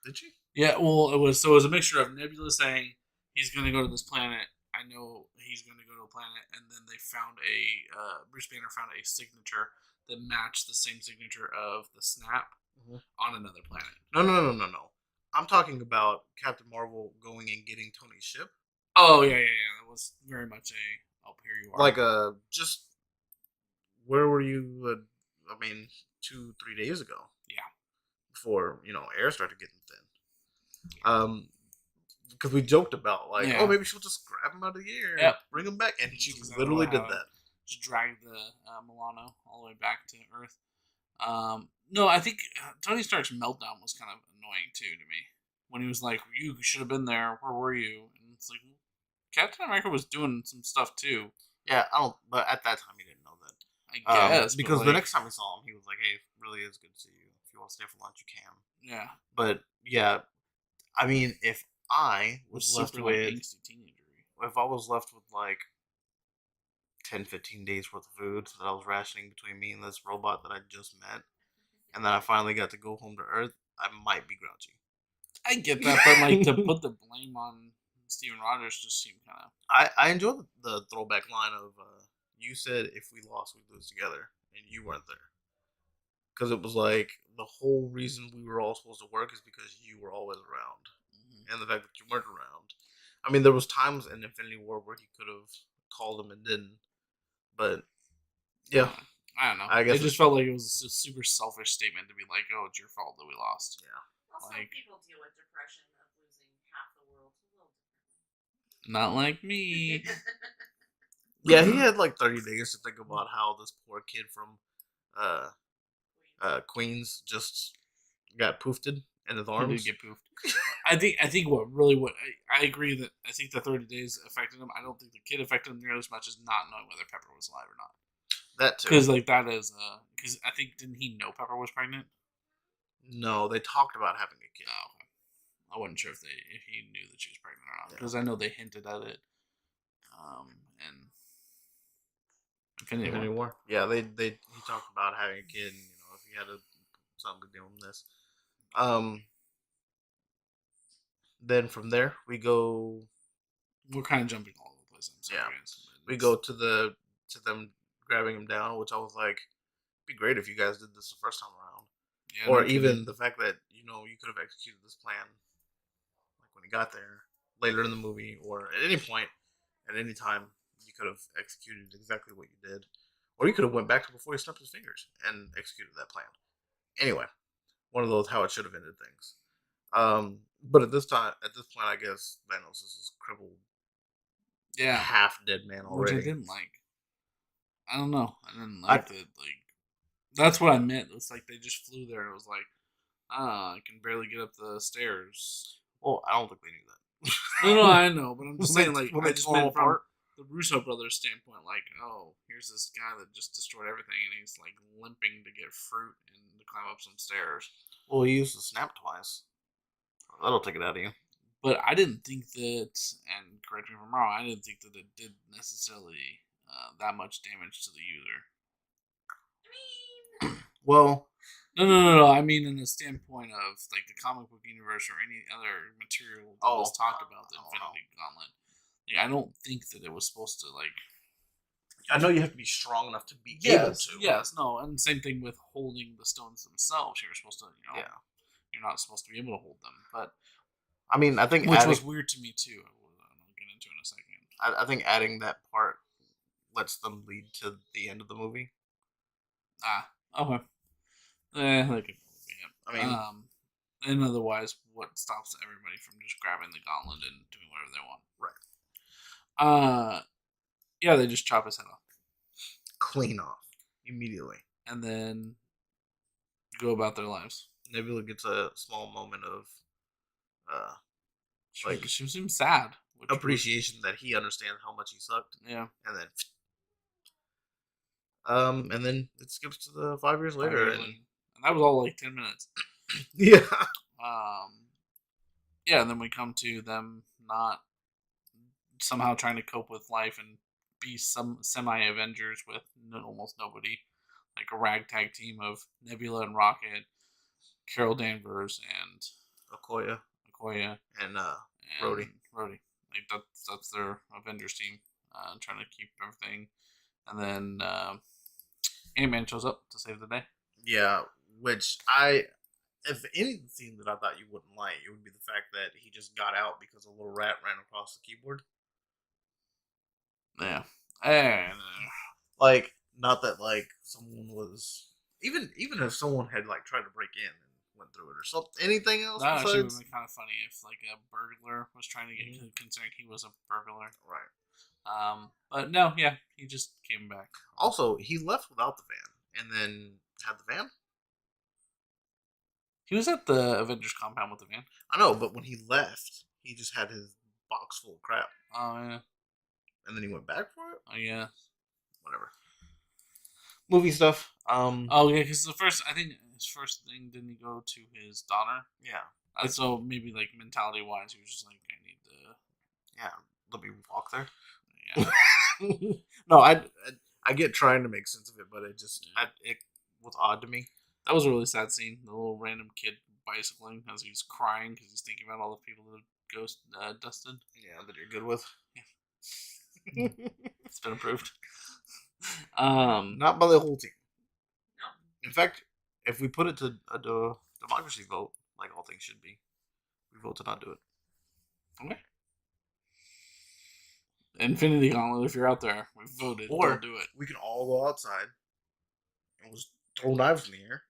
Did she? Yeah, well, it was a mixture of Nebula saying he's going to go to this planet. I know he's going to go to a planet, and then they found Bruce Banner found a signature that matched the same signature of the snap on another planet. No. I'm talking about Captain Marvel going and getting Tony's ship. Oh, yeah. That was very much a, here you are. Like, just, where were you, 2-3 days ago? Yeah. Before, air started getting thin. Because we joked about, like, oh, maybe she'll just grab him out of the air and bring him back. And she literally did that. Just dragged the Milano all the way back to Earth. No, I think Tony Stark's meltdown was kind of annoying too to me. When he was like, "You should have been there. Where were you?" And it's like, Captain America was doing some stuff too. Yeah, but at that time he didn't know that. I guess because the next time we saw him, he was like, "Hey, it really is good to see you. If you want to stay for lunch, you can." Yeah. But yeah, I mean, if I was left with, if I was left with like 10-15 days worth of food that I was rationing between me and this robot that I just met, and then I finally got to go home to Earth, I might be grouchy. I get that, but like to put the blame on Steven Rogers just seemed kind of. I enjoy the throwback line of you said if we lost we'd lose together, and you weren't there, because it was like the whole reason we were all supposed to work is because you were always around, and the fact that you weren't around. I mean, there was times in Infinity War where he could have called him and didn't, but yeah. I don't know. I guess it just felt like it was a super selfish statement to be like, "Oh, it's your fault that we lost." Yeah. Also, people deal with depression of losing half the world a little differently. Not like me. Yeah, he had like 30 days to think about how this poor kid from Queens just got poofed in his He arms. did get poofed. I think what I agree that I think the 30 days affected him. I don't think the kid affected him nearly as much as not knowing whether Pepper was alive or not. That too. Because like that is because I think didn't he know Pepper was pregnant? No, they talked about having a kid. Oh, okay. I wasn't sure if he knew that she was pregnant or not Yeah. because I know they hinted at it. And Infinity War. Yeah, he talked about having a kid. And, if he had something to do with this. Then from there we go. We're kind of jumping all over the place. I'm sorry. Yeah. Guys, We go to them grabbing him down, which I was like, it'd be great if you guys did this the first time around. Yeah, Or no even kidding. the fact that, you could have executed this plan like when he got there, later in the movie, or at any point, at any time, you could have executed exactly what you did. Or you could have went back to before he snapped his fingers and executed that plan. Anyway, one of those how it should have ended things. But at this point, I guess Thanos is this crippled, Yeah, half dead man already. which I didn't like. I don't know. I didn't like it. Like that's what I meant. It's like they just flew there and it was like, I can barely get up the stairs. Well, I don't think they knew that. No, I know, but I'm just When saying, they- like, when I they just tore 'em meant from apart. the Russo brothers' standpoint, like, oh, here's this guy that just destroyed everything, and he's like limping to get fruit and to climb up some stairs. Well, he used the snap twice. That'll take it out of you. But I didn't think that, and correct me if I'm wrong, I didn't think that it did necessarily that much damage to the user. Well, No. I mean, in the standpoint of like the comic book universe or any other material that was talked about, the Infinity Gauntlet. Like, I don't think that it was supposed to like. I know you have to be strong enough to be able to. Yes, no, and same thing with holding the stones themselves. You're supposed to, you're not supposed to be able to hold them, but I mean, I think which was weird to me too. I'll get into it in a second. I think adding that part lets them lead to the end of the movie. Okay. That could be it. I mean, and otherwise, what stops everybody from just grabbing the gauntlet and doing whatever they want? Right. Yeah, they just chop his head off. Clean off immediately. And then go about their lives. Nebula gets a small moment of She seems sad. Appreciation that he understands how much he sucked. Yeah. And then it skips to the 5 years later. And that was all like 10 minutes. Yeah. Yeah, and then we come to them not somehow trying to cope with life and be some semi-Avengers with almost nobody. Like a ragtag team of Nebula and Rocket, Carol Danvers, and Okoye. And Rhodey. Like that's their Avengers team, trying to keep everything. And then Ant-Man shows up to save the day. Yeah, which if any scene that I thought you wouldn't like, it would be the fact that he just got out because a little rat ran across the keyboard. Yeah. And, like, not that like someone was even if someone had like tried to break in and went through it or something, anything else. That actually would besides? be kind of funny if like a burglar was trying to get considering he was a burglar. Right. But no, yeah, he just came back. Also, he left without the van, and then had the van. He was at the Avengers compound with the van. I know, but when he left, he just had his box full of crap. Oh yeah. And then he went back for it. Oh yeah. Whatever. Movie stuff. Oh yeah, because I think his first thing didn't he go to his daughter? Yeah. So maybe like mentality wise, he was just like, I need to. Yeah. Let me walk there. Yeah. No, I get trying to make sense of it, but it just it was odd to me. That was a really sad scene. The little random kid bicycling as he's crying because he's thinking about all the people that Ghost dusted. Yeah, that you're good with. It's been approved. Not by the whole team. No. In fact, if we put it to a democracy vote, like all things should be, we vote to not do it. Okay. Infinity Gauntlet, if you're out there, we voted. Or don't do it. we can all go outside and we'll just throw knives in the air.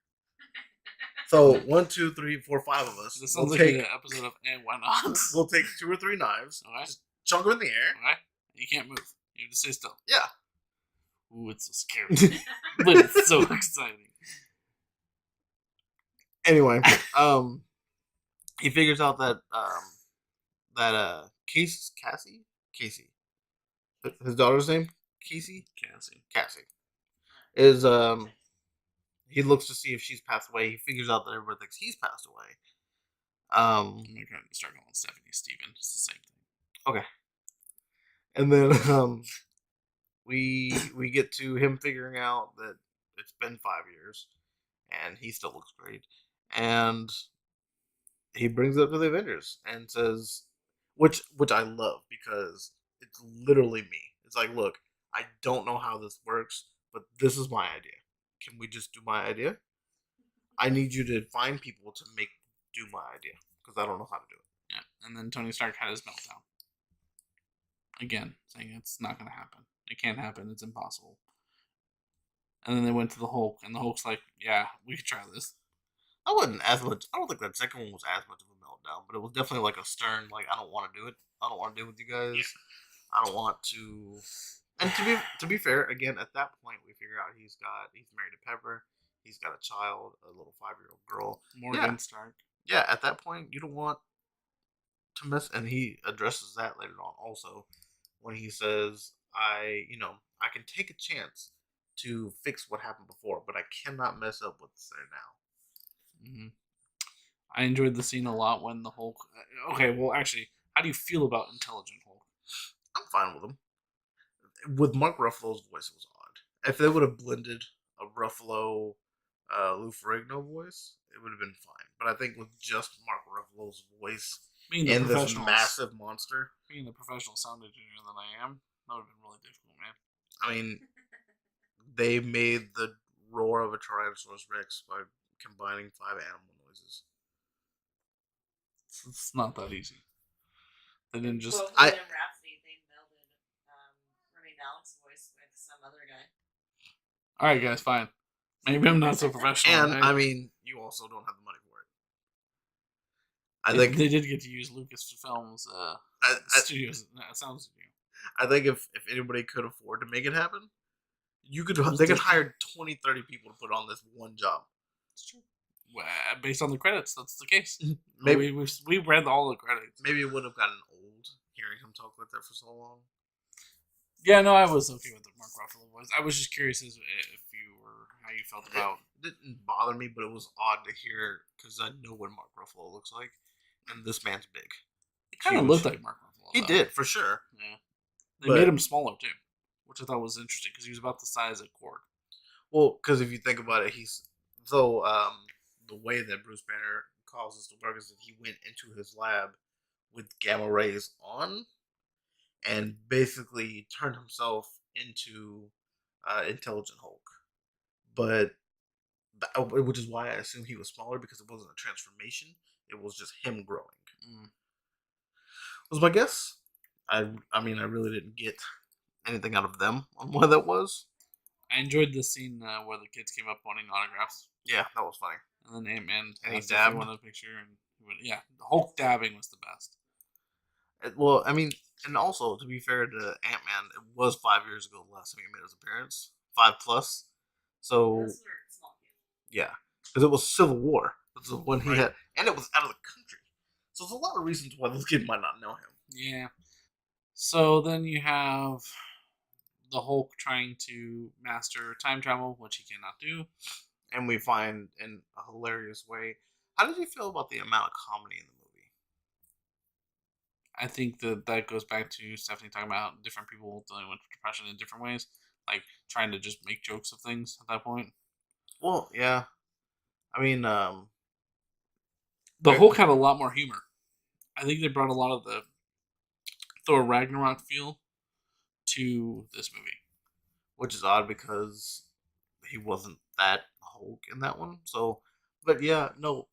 So 1, 2, 3, 4, 5 of us. This sounds like an episode of And Why Not? We'll take 2 or 3 knives. Okay. Just chunk them in the air. Okay. You can't move. You have to stay still. Yeah. Ooh, it's so scary. But it's so exciting. Anyway, he figures out that Casey, his daughter's name, Cassie is he looks to see if she's passed away. He figures out that everybody thinks he's passed away. I'm gonna start calling Stephanie Steven. It's the same thing. Okay. And then we get to him figuring out that it's been 5 years, and he still looks great. And he brings it up to the Avengers and says, which I love because it's literally me. It's like, look, I don't know how this works, but this is my idea. Can we just do my idea? I need you to find people to do my idea because I don't know how to do it. Yeah, and then Tony Stark had his meltdown. Again, saying it's not going to happen. It can't happen. It's impossible. And then they went to the Hulk, and the Hulk's like, yeah, we could try this. I wasn't as much. I don't think that second one was as much of a meltdown, but it was definitely like a stern, like, I don't want to do it. I don't want to deal with you guys. Yeah. I don't want to. And to be fair, again, at that point, we figure out he's married to Pepper. He's got a child, a little 5-year-old girl. Morgan Stark. Yeah, at that point, you don't want to mess. And he addresses that later on also when he says, I can take a chance to fix what happened before, but I cannot mess up what's there now. Mm-hmm. I enjoyed the scene a lot when the Hulk. Okay, well, actually, how do you feel about Intelligent Hulk? I'm fine with him. With Mark Ruffalo's voice, it was odd. If they would have blended a Ruffalo, Lou Ferrigno voice, it would have been fine. But I think with just Mark Ruffalo's voice and this massive monster, being the professional sound engineer that I am, that would have been really difficult, man. I mean, they made the roar of a Tyrannosaurus Rex by combining 5 animal noises. It's not that easy. They didn't just. Well, Rhapsody, they melded Rami Malek's voice with some other guy. All right, guys, fine. Maybe I'm not so professional. And I mean, you also don't have the money for it. I think they did get to use Lucasfilm's studios sound studio. I think if anybody could afford to make it happen, they could hire 20, 30 people to put on this one job. It's true. Well, based on the credits, that's the case. Maybe we read all the credits. Maybe it wouldn't have gotten old hearing him talk like that for so long. Yeah, no, I was okay with the Mark Ruffalo voice. I was just curious if how you felt about. It didn't bother me, but it was odd to hear because I know what Mark Ruffalo looks like, and this man's big. He kind of looked like Mark Ruffalo. He did, for sure. Yeah, they made him smaller too, which I thought was interesting because he was about the size of Korg. Well, because if you think about it, the way that Bruce Banner causes to work is that he went into his lab with gamma rays on, and basically turned himself into Intelligent Hulk. But which is why I assume he was smaller because it wasn't a transformation; it was just him growing. Was my guess. I mean, I really didn't get anything out of them on why that was. I enjoyed the scene where the kids came up wanting autographs. Yeah, that was funny. And then Ant-Man asked if he wanted a picture, and the Hulk dabbing was the best. Well, I mean, and also to be fair to Ant-Man, it was 5 years ago the last time he made his appearance, 5+. So yeah, because it was Civil War. This is when he had, and it was out of the country. So there's a lot of reasons why this kid might not know him. Yeah. So then you have the Hulk trying to master time travel, which he cannot do. And we find in a hilarious way. How did you feel about the amount of comedy in the movie? I think that goes back to Stephanie talking about different people dealing with depression in different ways, like trying to just make jokes of things at that point. Well, yeah. I mean, the Hulk had a lot more humor. I think they brought a lot of the Thor Ragnarok feel to this movie, which is odd because he wasn't that Hulk in that one. So, but yeah, no,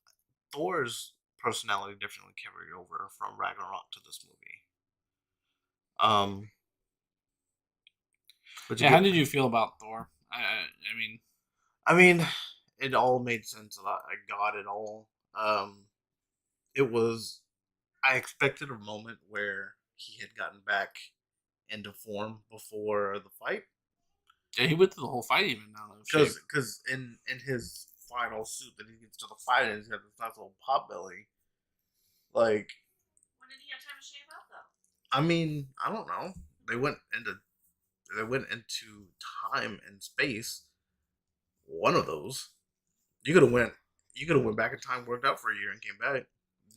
Thor's personality definitely carried over from Ragnarok to this movie. But how did you feel about Thor? I mean, it all made sense. I got it all. It was. I expected a moment where he had gotten back into form before the fight. Yeah, he went through the whole fight even now. Because in his final suit that he gets to the fight and he's got this nice little pot belly. Like, When did he have time to shave up though? I mean, I don't know. They went into time and space. One of those. You could have went back in time, worked out for a year, and came back.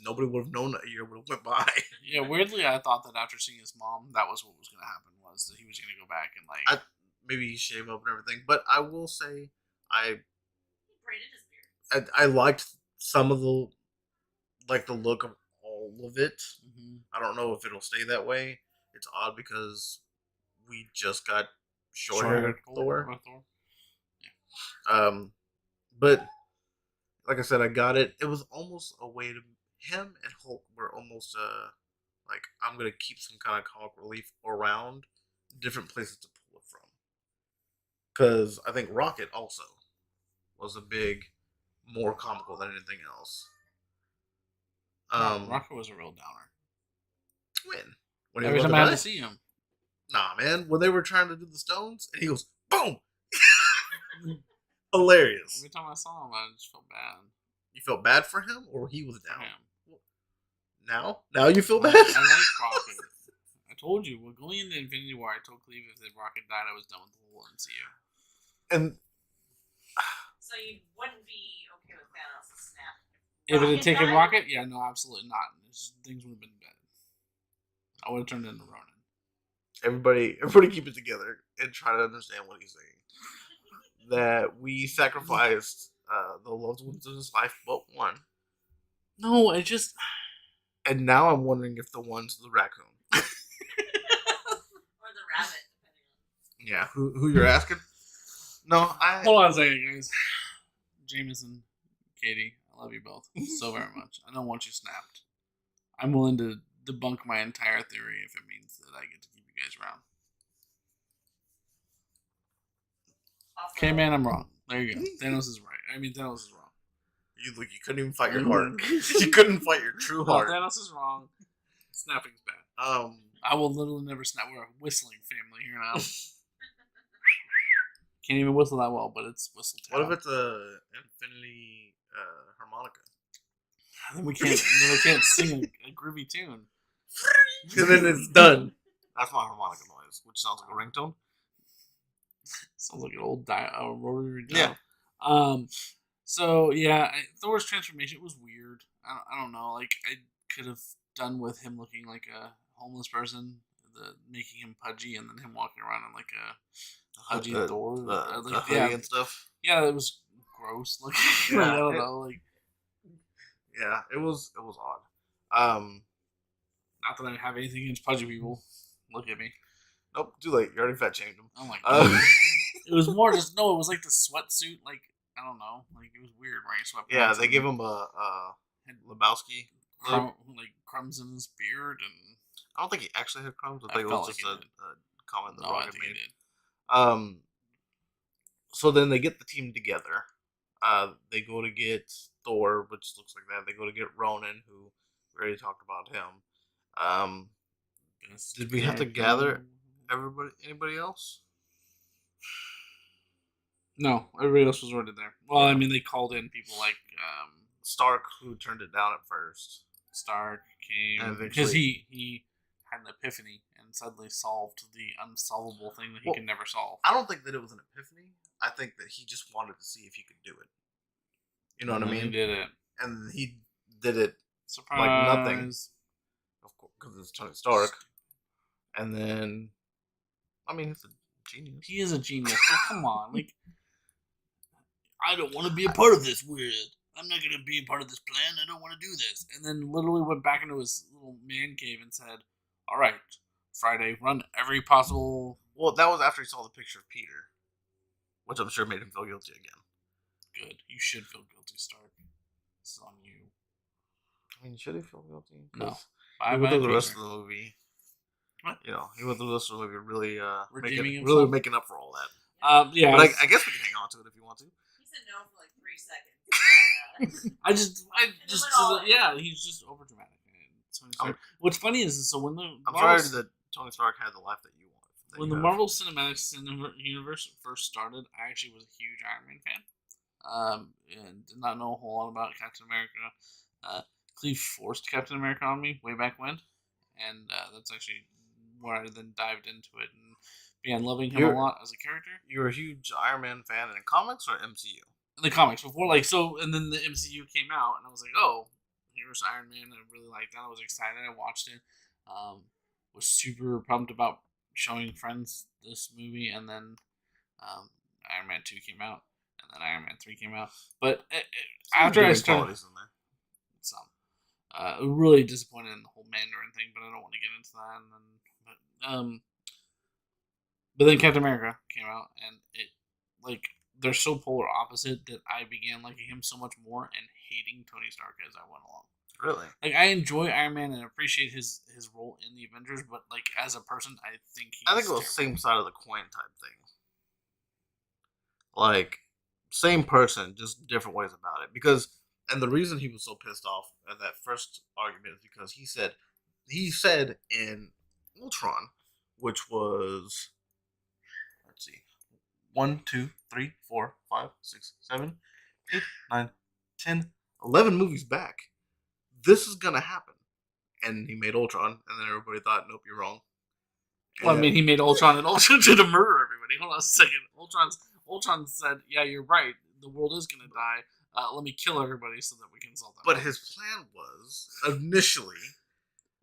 Nobody would have known that a year would have went by. Yeah, weirdly, I thought that after seeing his mom, that was what was going to happen. Was that he was going to go back and like Maybe shave up and everything. But I will say, He braided his beard. I liked some of the look of all of it. Mm-hmm. I don't know if it'll stay that way. It's odd because we just got short-haired Thor. Yeah. But like I said, I got it. It was almost a way to him and Hulk were almost like I'm gonna keep some kind of comic relief around different places to pull it from. Because I think Rocket also was a big, more comical than anything else. Rocket was a real downer. When Every time I had to see him. Nah, man. When they were trying to do the stones, and he goes, boom! Hilarious. Every time I saw him, I just felt bad. You felt bad for him, or he was down? Him. Now you feel bad? I like Rocket. I told you, well, going into Infinity War, I told Cleve if the Rocket died, I was done with the whole MCU. And So you wouldn't be okay with Thanos' snap? If it had taken died? Rocket, yeah, no, absolutely not. Things would have been bad. I would have turned into Ronan. everybody keep it together and try to understand what he's saying. That we sacrificed the loved ones in his life, but one. No, it just. And now I'm wondering if the one's the raccoon. Or the rabbit, depending on. Yeah, who you're asking? No, Hold on a second, guys. Jameson, Katie, I love you both so very much. I don't want you snapped. I'm willing to debunk my entire theory if it means that I get to keep you guys around. Okay, man, I'm wrong. There you go. Thanos is right. Thanos is wrong. You couldn't even fight your heart. You couldn't fight your true No, heart. Thanos is wrong. Snapping's bad. I will literally never snap. We're a whistling family here now. Can't even whistle that well, but it's whistle time. What if it's a infinity harmonica? Then we can't sing a groovy tune. And then it's done. That's my harmonica noise, which sounds like a ringtone. Sounds like an old rotary dial. Yeah. So yeah, Thor's transformation was weird. I don't know. Like I could have done with him looking like a homeless person, making him pudgy, and then him walking around in like a pudgy Thor, the hoodie and stuff. Yeah, it was gross looking. Yeah, I don't know. Like, yeah, it was odd. Not that I have anything against pudgy people. Look at me. Nope, too late. You already fat shamed him. Oh my god. It was more just it was like the sweatsuit. Like I don't know. Like it was weird wearing sweatpants. Yeah, they gave him a Lebowski. Like crumbs in his beard, and I don't think he actually had crumbs. I think it was just a comment that Rocket made. He did. So then they get the team together. They go to get Thor, which looks like that. They go to get Ronan, who we already talked about him. Did we have to gather anybody else? No, everybody else was already there. Well, they called in people like Stark, who turned it down at first. Stark came because he had an epiphany and suddenly solved the unsolvable thing that he could never solve. I don't think that it was an epiphany. I think that he just wanted to see if he could do it. You know what I mean? He did it, and he did it surprise, like nothing. Of course, because it's Tony Stark. And then, he's a genius. He is a genius. But come on, like, I don't want to be a part of this weird. I'm not going to be a part of this plan. I don't want to do this. And then literally went back into his little man cave and said, all right, Friday, run every possible... Well, that was after he saw the picture of Peter, which I'm sure made him feel guilty again. Good. You should feel guilty, Stark. This is on you. Should he feel guilty? No. He went through the rest of the movie. What? He went through the rest of the movie really making up for all that. Yeah. But I guess we can hang on to it if you want to. He said no for like 3 seconds. He's just over dramatic. What's funny is so when I'm sorry that Tony Stark had the life that you wanted. When the Marvel Cinematic Universe first started, I actually was a huge Iron Man fan. and did not know a whole lot about Captain America. Cleve forced Captain America on me way back when, and that's actually where I then dived into it and began loving him a lot as a character. You're a huge Iron Man fan in comics or MCU? In the comics before, like, so, and then the MCU came out, and I was like, oh, here's Iron Man. I really liked that. I was excited. I watched it. Was super pumped about showing friends this movie, and then Iron Man 2 came out, and then Iron Man 3 came out. But after I started, some really disappointed in the whole Mandarin thing, but I don't want to get into that. And then, but then Captain America came out, and it, like, they're so polar opposite that I began liking him so much more and hating Tony Stark as I went along. Really? Like, I enjoy Iron Man and appreciate his role in the Avengers, but, like, as a person, I think it was the same side of the coin type thing. Like, same person, just different ways about it. Because, and the reason he was so pissed off at that first argument is because he said in Ultron, which was, let's see, 1, 2, 3, 4, 5, 6, 7, 8, 9, 10, 11 movies back. This is gonna happen, and he made Ultron, and then everybody thought, "Nope, you're wrong." Well, I mean, he made Ultron, and Ultron to murder everybody. Hold on a second. Ultron said, "Yeah, you're right. The world is gonna die. Let me kill everybody so that we can solve that." But his plan was initially,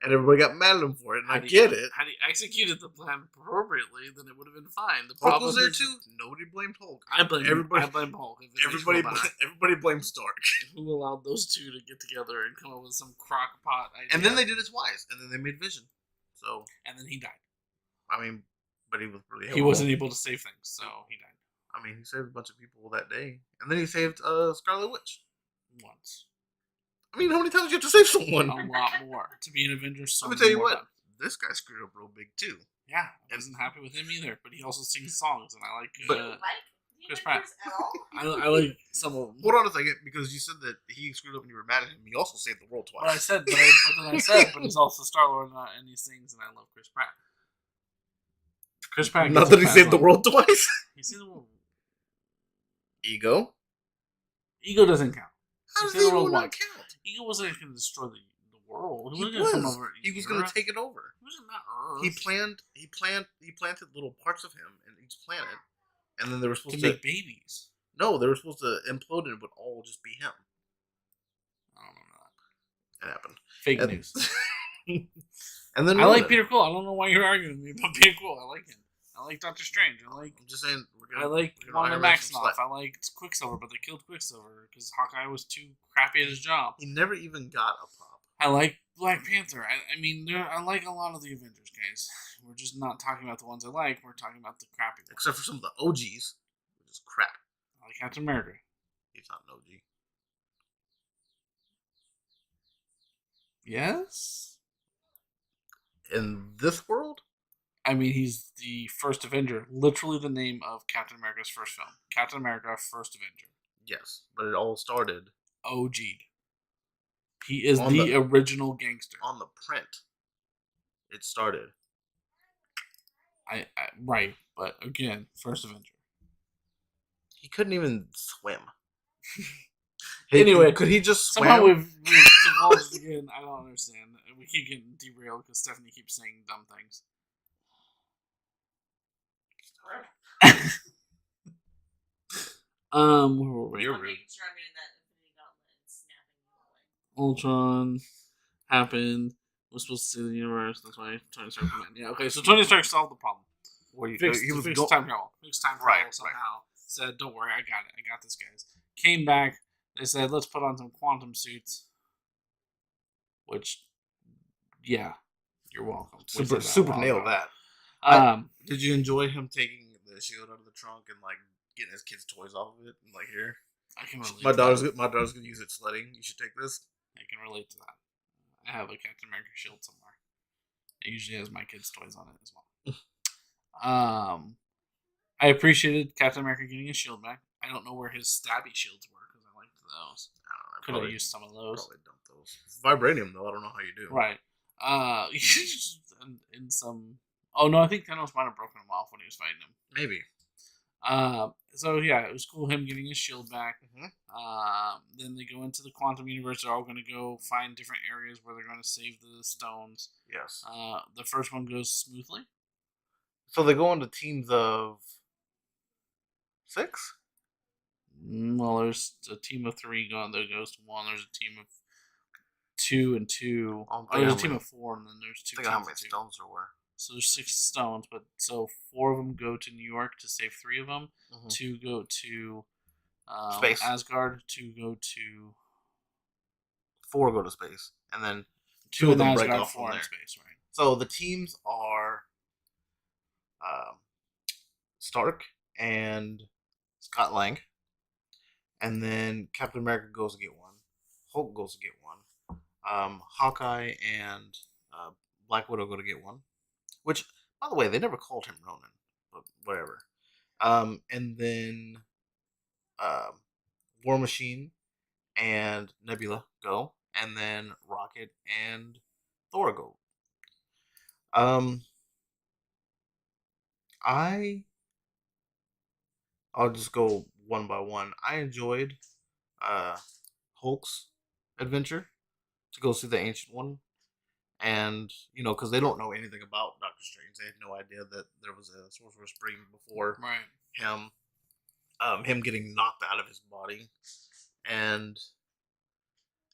and everybody got mad at him for it. And I get it. Had he executed the plan appropriately, then it would have been fine. The Hulk problem was there is, too. Nobody blamed Hulk. I blame everybody. I blame Hulk. Everybody blamed Stark. Who allowed those two to get together and come up with some crock-pot idea? And then they did it twice, and then they made Vision. So. And then he died. I mean, but he was really. He wasn't able to save things, so he died. I mean, he saved a bunch of people that day, and then he saved Scarlet Witch Once. I mean, how many times do you have to save someone? A lot more. To be an Avenger, so let me tell you what. Times. This guy screwed up real big too. Yeah, I wasn't happy with him either, but he also sings songs, and I like Chris Pratt. I like some of them. Hold on a second, because you said that he screwed up and you were mad at him. He also saved the world twice. But I said, but he's also Star-Lord, and he sings, and I love Chris Pratt. Chris Pratt. Not that he saved the world twice. He saved the world. Ego. Ego doesn't count. How does Ego not count? Ego wasn't going to destroy the world. He was going to take it over. He wasn't that Earth. He planted little parts of him in each planet, and then they were supposed to make babies. No, they were supposed to implode, and it would all just be him. I don't remember that. It happened. Fake news. And then I like Peter Quill. I don't know why you're arguing with me about Peter Quill. I like him. I like Doctor Strange. I'm just saying. I like Wanda Maximoff. I liked Quicksilver, but they killed Quicksilver because Hawkeye was too crappy at his job. He never even got a pop. I like Black Panther. I mean, I like a lot of the Avengers, guys. We're just not talking about the ones I like. We're talking about the crappy ones. Except for some of the OGs, which is crap. I like Captain America. He's not an OG. Yes? In this world? I mean, he's the first Avenger. Literally the name of Captain America's first film. Captain America, First Avenger. Yes, but it all started... OG'd. He is the original gangster. On the print, it started. Right, but again, First Avenger. He couldn't even swim. Anyway, could he just swim? Somehow we've divulged again. I don't understand. We keep getting derailed because Stephanie keeps saying dumb things. Where were we? You're rude. Ultron happened. We're supposed to see the universe. That's why Tony Stark came in. Yeah, okay. So Tony Stark solved the problem. Fixed time travel. Fixed time travel somehow. Right. Said, "Don't worry, I got it. I got this, guys." Came back. They said, "Let's put on some quantum suits." Which, yeah, you're welcome. Super nailed that. Did you enjoy him taking the shield out of the trunk and like getting his kids' toys off of it and like here? I can relate. My daughter's gonna use it sledding. You should take this. I can relate to that. I have a Captain America shield somewhere. It usually has my kids' toys on it as well. I appreciated Captain America getting his shield back. I don't know where his stabby shields were because I liked those. Could have used some of those. Probably dumped those. It's vibranium though. I don't know how you do. Right. In some. Oh no, I think Thanos might have broken him off when he was fighting him. Maybe. So yeah, it was cool him getting his shield back. Mhm. Then they go into the quantum universe. They're all going to go find different areas where they're going to save the stones. Yes. The first one goes smoothly. So they go into teams of 6. Well, there's a team of 3 going. There goes to 1. There's a team of 2 and 2. I'm There's a thinking team how of 4, and then there's 2 think of how teams many of 2. stones there were. So there's 6 stones, but so 4 of them go to New York to save 3 of them. Mhm. 2 go to Space. Asgard. 2 go to 4 go to space, and then 2 2 of in them break Asgard, off 4 from in there. space, right? So the teams are um, Stark and Scott Lang, and then Captain America goes to get one. Hulk goes to get one. Hawkeye and Black Widow go to get one. Which, by the way, they never called him Ronan, but whatever. And then War Machine and Nebula go, and then Rocket and Thor go. Um, I I'll just go one by one. I enjoyed uh Hulk's adventure to go see the Ancient One, and because they don't know anything about Doctor Strange, they had no idea that there was a Sorcerer's Supreme before Right. him. Him getting knocked out of his body, and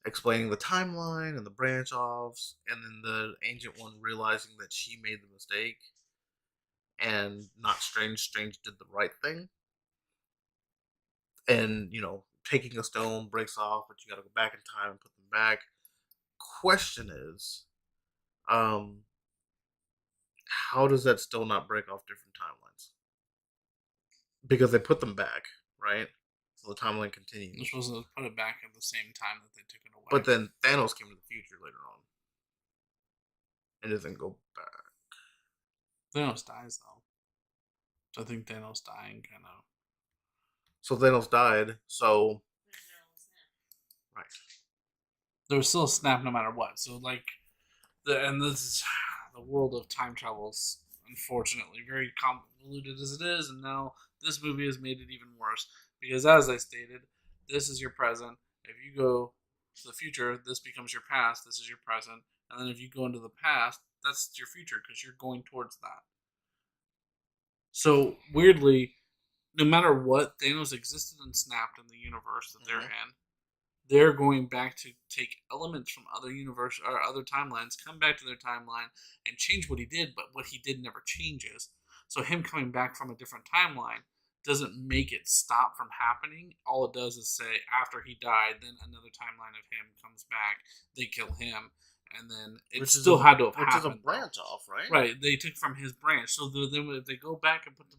explaining the timeline and the branch offs, and then the Ancient One realizing that she made the mistake and not Strange. Strange did the right thing. And, taking a stone breaks off, but you got to go back in time and put them back. Question is, how does that still not break off different timelines? Because they put them back, right? So the timeline They're continues. supposed to put it back at the same time that they took it away. But then Thanos came to the future later on. And doesn't go back. Thanos dies though. So I think Thanos dying kind of. So Thanos died, so. Right. There was still a snap no matter what. So like, this is the world of time travels. Unfortunately, very convoluted as it is, and now this movie has made it even worse because, as I stated, this is your present. If you go to the future, this becomes your past. This is your present, and then if you go into the past, that's your future because you're going towards that. So weirdly, no matter what, Thanos existed and snapped in the universe that they're in. They're going back to take elements from other universe or other timelines, come back to their timeline, and change what he did, but what he did never changes. So him coming back from a different timeline doesn't make it stop from happening. All it does is say after he died, then another timeline of him comes back, they kill him, and then it still had to have happened. Which is a branch off, right? Right, they took from his branch. So then if they go back and put the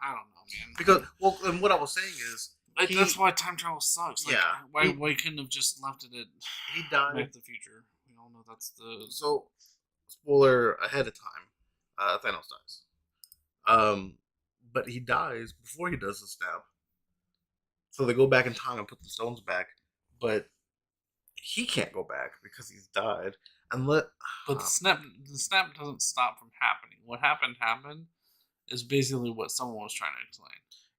I don't know, man. Because and what I was saying is that's why time travel sucks. Like, yeah, why couldn't have just left it at he died. Back to the Future? We all know that's the. So, spoiler ahead of time, Thanos dies. But he dies before he does the snap. So they go back in time and put the stones back, but he can't go back because he's died. But the snap doesn't stop from happening. What happened is basically what someone was trying to explain.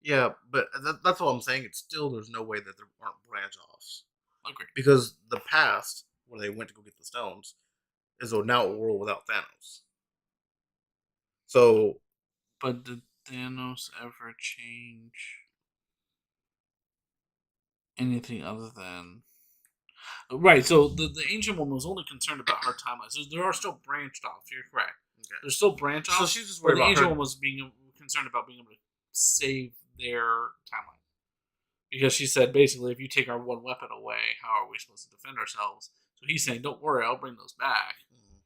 Yeah, but that's what I'm saying. It's still there's no way that there aren't branch offs. Agreed. Because the past, where they went to go get the stones, is now a world without Thanos. So, but did Thanos ever change anything other than? Right, so the Ancient One was only concerned about her timeline. So there are still branched offs. You're correct. Okay. There's still branch offs. So she's just worried about the Ancient her. One was being concerned about being able to save their timeline. Because she said, basically, if you take our one weapon away, how are we supposed to defend ourselves? So he's saying, don't worry, I'll bring those back. Mm-hmm.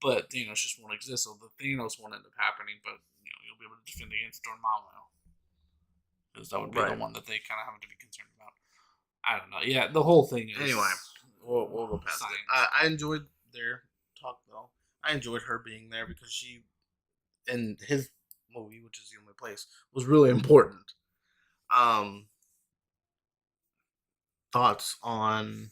But Thanos just won't exist, so the Thanos won't end up happening, but you'll be able to defend against Dormammu. Because that would be the one that they kind of have to be concerned about. I don't know. Yeah, the whole thing is... Anyway, we'll go past it. I enjoyed their talk, though. I enjoyed her being there because she, in his movie, which is the only place, was really important. Thoughts on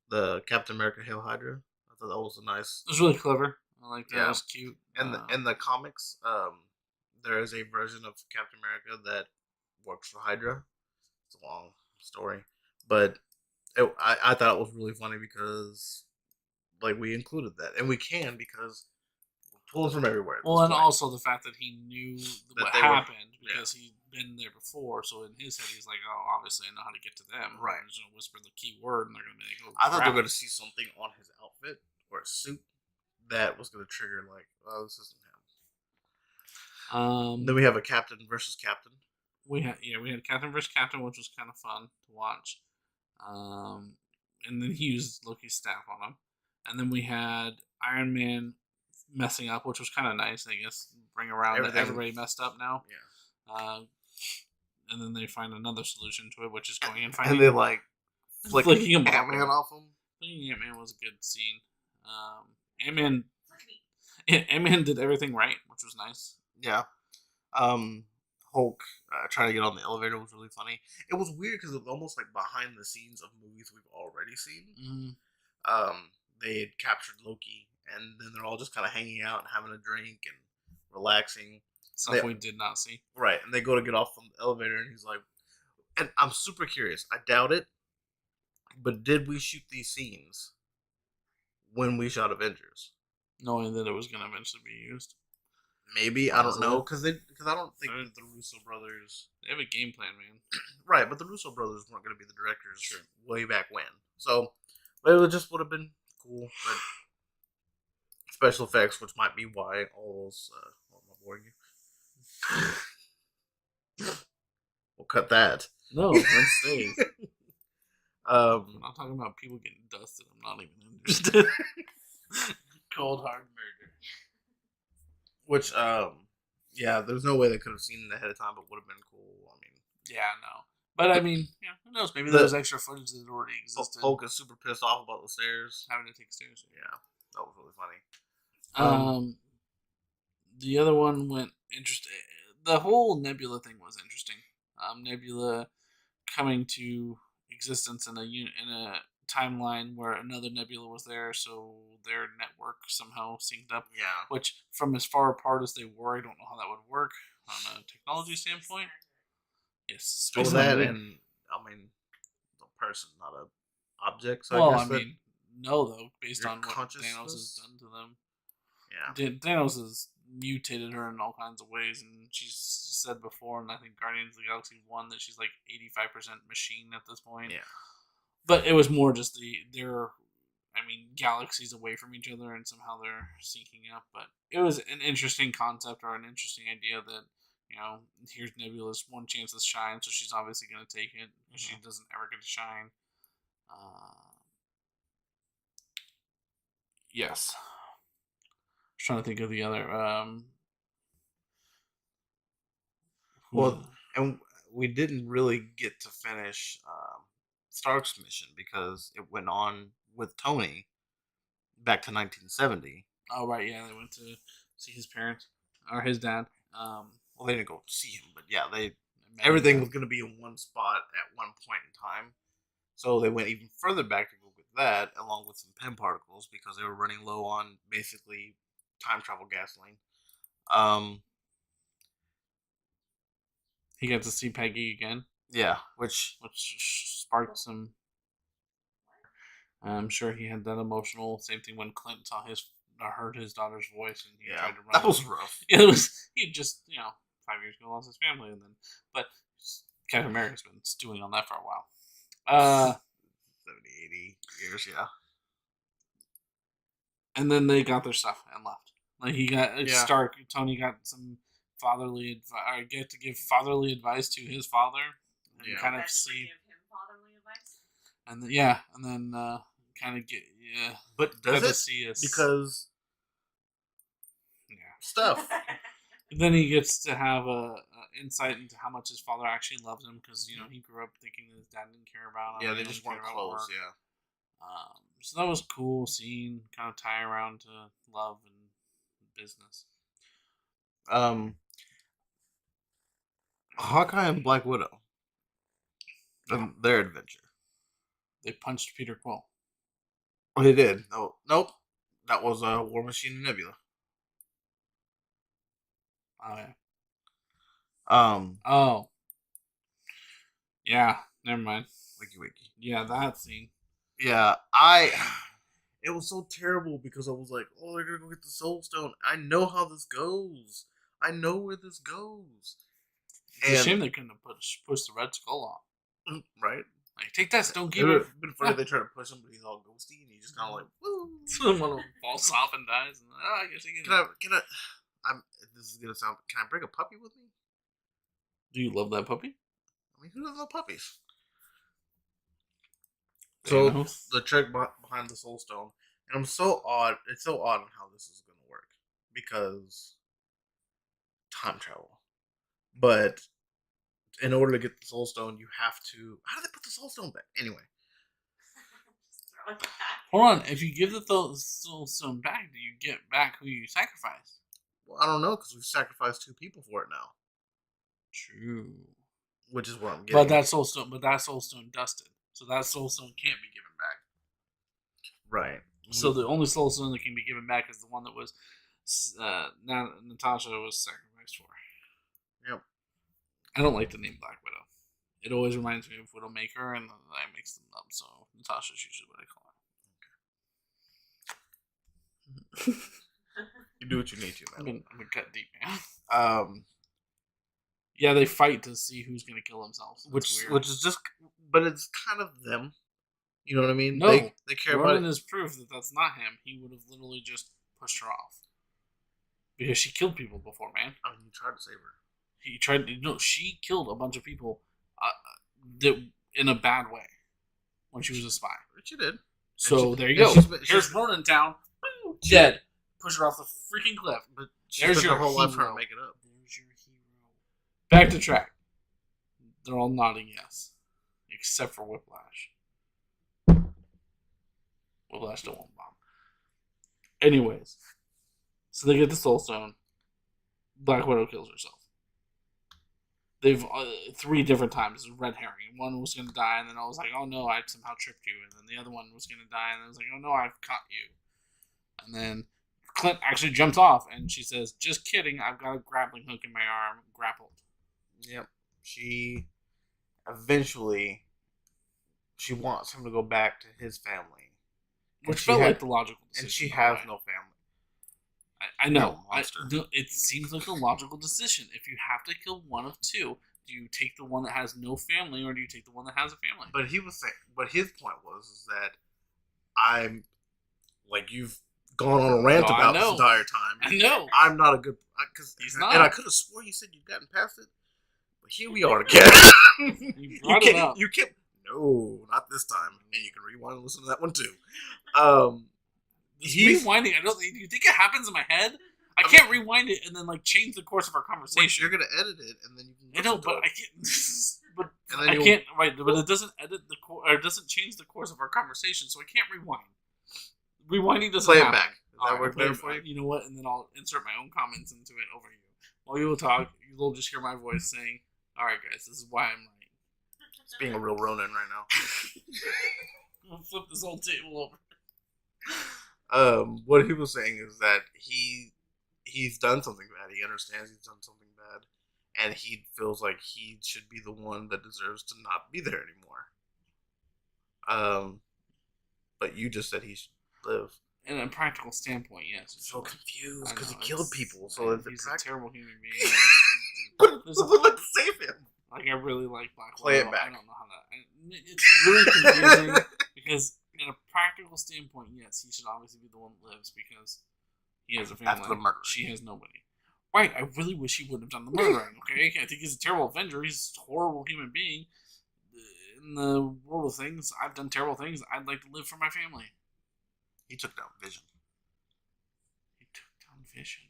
the Captain America Hail Hydra? I thought that was a nice... It was really clever. I like that. Yeah. It was cute. And in the comics, there is a version of Captain America that works for Hydra. It's a long story, but I thought it was really funny because like we included that, and we can because we're pulling from everywhere. At Well, this and point. also the fact that he knew That what they were- happened because he'd been there before. So in his head, he's like, "Oh, obviously, I know how to get to them." Right. I'm just gonna whisper the key word, and they're gonna be like, "Oh, I thought they were crap." going to see something on his outfit or his suit that was going to trigger like, oh, this isn't him. Then we have a captain versus captain. we had Captain versus Captain, which was kind of fun to watch. And then he used Loki's staff on him, and then we had Iron Man messing up, which was kind of nice, I guess. Bring around that Everything- everybody messed up now. Yeah. And then they find another solution to it, which is going and And finding they like flicking flicking him off. Ant-Man off him. Ant-Man was a good scene. Ant-Man did everything right, which was nice. Yeah. Hulk trying to get on the elevator was really funny. It was weird because it was almost like behind the scenes of movies we've already seen. They had captured Loki, and then they're all just kind of hanging out and having a drink and relaxing. Stuff we did not see. Right, and they go to get off from the elevator, and he's like, and I'm super curious. I doubt it, but did we shoot these scenes when we shot Avengers? Knowing that it was going to eventually be used. Maybe, I don't know, because I don't think that the Russo brothers... They have a game plan, man. Right, but the Russo brothers weren't going to be the directors way back when. So, it just would have been cool, but special effects, which might be why all those... am I boring you? We'll cut that. No, let's stay. Um, I'm not talking about people getting dusted. I'm not even interested. Cold hard murder. which, yeah, there's no way they could have seen it ahead of time, but would have been cool. I mean, Yeah, no. But I mean, yeah, who knows? Maybe The- there was extra footage that already existed. Hulk is super pissed off about the stairs. Having to take stairs. Yeah, that was really funny. The other one went interesting. The whole Nebula thing was interesting. Nebula coming to existence in a timeline where another Nebula was there, so their network somehow synced up. Yeah. Which, from as far apart as they were, I don't know how that would work on a technology standpoint. Yes, Well, Space that Landing. and, I mean, the person, not a object. So Well, I I guess that, mean, no, though, based your on what Thanos consciousness? has done to them. yeah. Thanos has mutated her in all kinds of ways, and she's said before, and I think Guardians of the Galaxy 1, that she's like 85% machine at this point. Yeah. But it was more just galaxies away from each other, and somehow they're syncing up. But it was an interesting concept or an interesting idea that, here's Nebula's one chance to shine, so she's obviously going to take it. She doesn't ever get to shine. Yes. Trying to think of the other. Well, and we didn't really get to finish Stark's mission because it went on with Tony back to 1970. Oh right, yeah, they went to see his parents or his dad. Well, they didn't go see him, but yeah, met everything him. was going to be in one spot at one point in time. So they went even further back to go get that, along with some pen particles, because they were running low on basically time travel gasoline. He got to see Peggy again, Yeah, which sparked some. I'm sure he had that emotional. Same thing when Clint heard his daughter's voice, and he tried to run. that was rough. It was. He just 5 years ago lost his family, and then Captain America's been stewing on that for a while. 70, 80 years, yeah. And then they got their stuff and left. Like he got Yeah. Tony got some fatherly advice. Get to give fatherly advice to his father, and Yeah. kind of Eventually see, give him fatherly advice. and then kind of get But got does to it? see us Because stuff. Then he gets to have a insight into how much his father actually loves him because he grew up thinking that his dad didn't care about him. Yeah, they he just didn't weren't care about close, work. yeah. So that was cool seeing, kind of tie around to love and business. Hawkeye and Black Widow. Their adventure. They punched Peter Quill. Oh, they did. No, nope. That was War Machine and Nebula. Oh yeah. Oh. Yeah, never mind. Wiki. Yeah, that scene. Yeah, it was so terrible because I was like, oh, they're gonna go get the Soul Stone. I know how this goes. I know where this goes. It's a shame they couldn't have pushed the Red Skull off. Right? Like, take that, Stone It would Keeper. have been funny if they try to push him, but he's all ghosty, and he's just kind of like, woo. One of them falls off and dies. And, I guess he can. This is gonna sound. Can I bring a puppy with me? Do you love that puppy? I mean, who doesn't love puppies? So the trick behind the Soul Stone, and I'm so odd. It's so odd on how this is going to work because time travel. But in order to get the Soul Stone, you have to. How do they put the Soul Stone back? Anyway, hold on. If you give the Soul Stone back, do you get back who you sacrificed? Well, I don't know because we've sacrificed 2 people for it now. True. Which is what I'm getting. But that Soul Stone dusted. So that Soul Stone can't be given back. Right. So the only Soul Stone that can be given back is the one that was Natasha was sacrificed for. Yep. I don't like the name Black Widow. It always reminds me of Widowmaker, and I mix them up. So Natasha's usually what I call it. Okay. You do what you need to, man. I'm gonna cut deep, man. Yeah, they fight to see who's gonna kill themselves. Which is just, but it's kind of them. You know what I mean? No, they care about it. is proof that that's not him. He would have literally just pushed her off because she killed people before, man. I mean, he tried to save her. He tried to. No, she killed a bunch of people, that in a bad way when she was a spy. But she did. So there you go. Here's Ronan town. Boom, dead. Push her off the freaking cliff. But there's your whole hero. life trying to make it up. There's your hero. Back to track. They're all nodding yes, except for Whiplash. Whiplash don't want bomb. Anyways, so they get the Soul Stone. Black Widow kills herself. They've 3 different times. Red herring. One was going to die, and then I was like, "Oh no, I somehow tripped you." And then the other one was going to die, and I was like, "Oh no, I've caught you." And then Clint actually jumps off, and she says, "Just kidding. I've got a grappling hook in my arm. Grappled." Yep. She eventually wants him to go back to his family, which felt like the logical decision. And she has no family. I know. It seems like a logical decision. If you have to kill one of 2, do you take the one that has no family, or do you take the one that has a family? But he was saying, but his point was that I'm like, you've gone on a rant about this entire time. I know. I'm not a good, because he's not. And I could have swore you said you'd gotten past it, but here we are again. You brought it up. You kept no, not this time, and you can rewind and listen to that one too. Rewinding. Do you think it happens in my head? I can't rewind it and then change the course of our conversation. You're gonna edit it, and then you can. I know, but I can't. But I can't. Right, but it doesn't edit or it doesn't change the course of our conversation, so I can't rewind. Rewinding doesn't play it happen. back. Does that work better for you? You know what? And then I'll insert my own comments into it over you. While you will talk, you'll just hear my voice saying, "All right, guys, this is why I'm right." It's being a real Ronin right now. We'll flip this whole table over. What he was saying is that he's done something bad. He understands he's done something bad, and he feels like he should be the one that deserves to not be there anymore. But you just said he should live. In a practical standpoint, yes. I'm so confused because he killed people. So he's a terrible human being. But let's save him. I really like Black Widow. Play it back. I don't know how that. It's really confusing because, in a practical standpoint, yes, he should obviously be the one that lives because he has a family. After the murder, she has nobody. Right. I really wish he wouldn't have done the murdering. Okay, I think he's a terrible Avenger. He's a horrible human being. In the world of things, I've done terrible things. I'd like to live for my family. He took down Vision. He took down Vision.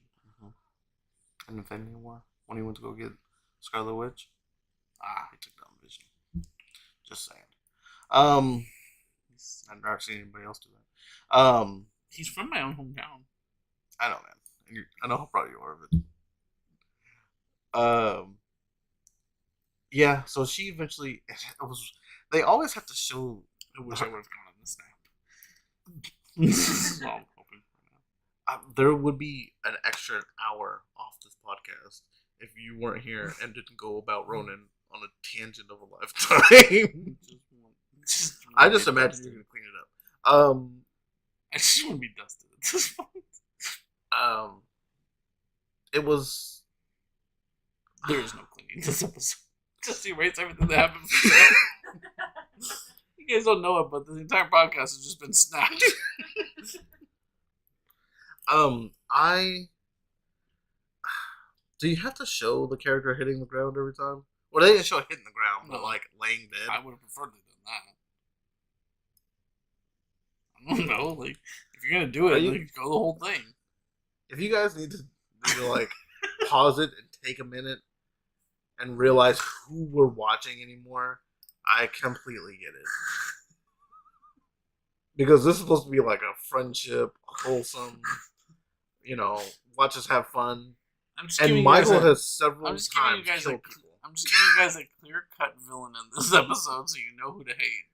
In Infinity War, when he went to go get Scarlet Witch. He took down Vision. Just saying. I've never seen anybody else do that. He's from my own hometown. I know, man. I know how proud you are of it. Yeah. So she eventually. They always have to show. I wish I would have gone on the snap. There would be an extra hour off this podcast if you weren't here and didn't go about Ronan on a tangent of a lifetime. I just imagine you're gonna clean it up. I just want to be dusted at this point. It was. There is no cleaning this episode. Just erase everything that happened. You guys don't know it, but the entire podcast has just been snapped. Do you have to show the character hitting the ground every time? Well, they didn't show it hitting the ground, but No. like laying dead. I would have preferred to have done that. I don't know. Like, if you're gonna do it, like, go the whole thing. If you guys need to like pause it and take a minute and realize who we're watching anymore, I completely get it. Because this is supposed to be like a friendship, wholesome, watch us have fun. And Michael has several times killed people. I'm just giving you guys a clear-cut villain in this episode, so you know who to hate.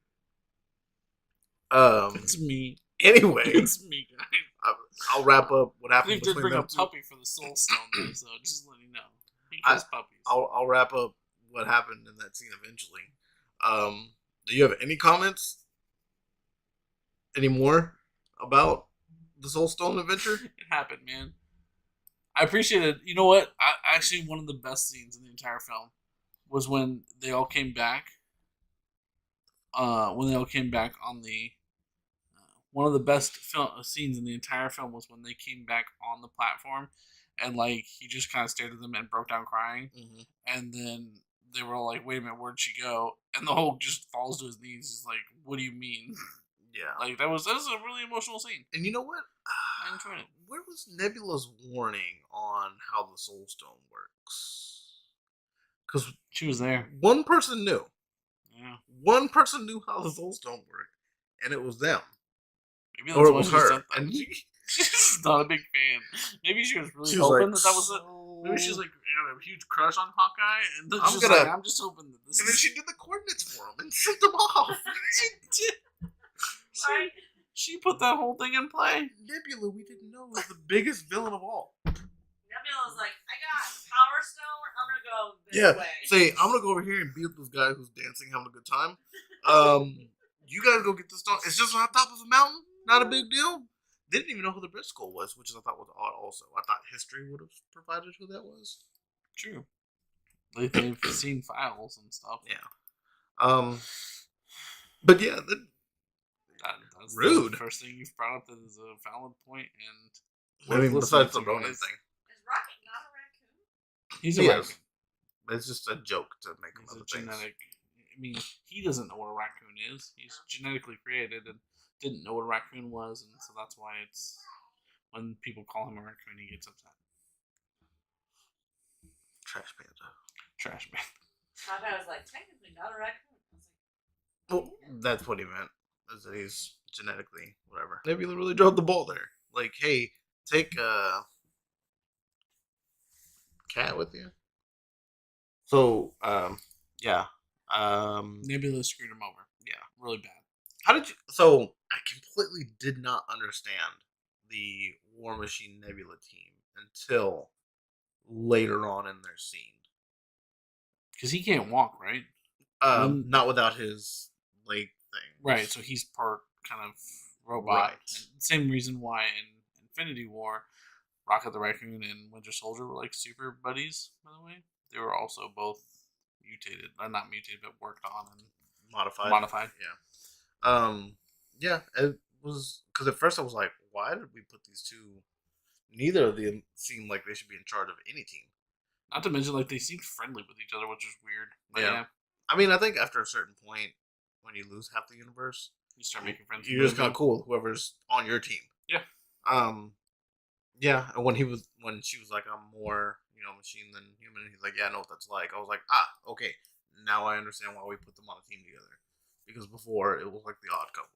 It's me. Anyway, it's me, guys. I'll wrap up what happened. They did bring a puppy for the Soul Stone, though, so just letting you know. He kills puppies. I'll wrap up what happened in that scene eventually. Do you have any comments? Any more about the Soul Stone adventure? It happened, man. I appreciate it. You know what? Actually, one of the best scenes in the entire film was when they all came back. When they all came back on the... one of the best scenes in the entire film was when they came back on the platform, and like he just kind of stared at them and broke down crying, and then they were all like, "Wait a minute, where'd she go?" And the Hulk just falls to his knees. He's like, "What do you mean?" Yeah, like that was a really emotional scene. And you know what? I enjoyed it. Where was Nebula's warning on how the Soul Stone works? Because she was there. One person knew. Yeah. One person knew how the Soul Stone worked, and it was them. Maybe that's why she her. said that. And she's not a big fan. Maybe she was really hoping that was it. Maybe she's like a huge crush on Hawkeye, and then she's like, I'm just hoping that this. And then she did the coordinates for him and sent them off. She did. She put that whole thing in play. Nebula, we didn't know, was the biggest villain of all. Nebula's like, I got Power Stone. I'm gonna go this way. Say, I'm gonna go over here and beat up this guy who's dancing, having a good time. You guys go get the stone. It's just on top of a mountain. Not a big deal. They didn't even know who the Brit Skull was, which I thought was odd. Also, I thought history would have provided who that was. True. They've seen files and stuff. Yeah. But yeah, that's rude. The first thing you've brought up that is a valid point, and besides the Ronan thing, is Rocket not a raccoon? He's a raccoon. It's just a joke to make him other things. I mean, he doesn't know what a raccoon is. He's genetically created and didn't know what a raccoon was, and so that's why it's when people call him a raccoon, he gets upset. Trash panda. Trash panda. I was like, technically not a raccoon. I was like, well, that's what he meant. Is that he's genetically whatever. Nebula really dropped the ball there. Like, hey, take a cat with you. So, yeah. Nebula screwed him over. Yeah, really bad. How did you? So I completely did not understand the War Machine Nebula team until later on in their scene. Because he can't walk, right? Not without his leg thing. Right. So he's part kind of robot. Right. Same reason why in Infinity War, Rocket the Raccoon and Winter Soldier were like super buddies. By the way, they were also both mutated, not mutated, but worked on and modified. Yeah. Yeah, it was because at first I was like, why did we put these two? Neither of them seemed like they should be in charge of any team. Not to mention, like, they seemed friendly with each other, which is weird. But yeah. I mean, I think after a certain point, when you lose half the universe, you start making friends. You're just kind of cool with whoever's on your team. Yeah. Yeah. And when she was like, I'm more, machine than human, and he's like, yeah, I know what that's like. I was like, okay. Now I understand why we put them on a team together. Because before, it was like the odd couple.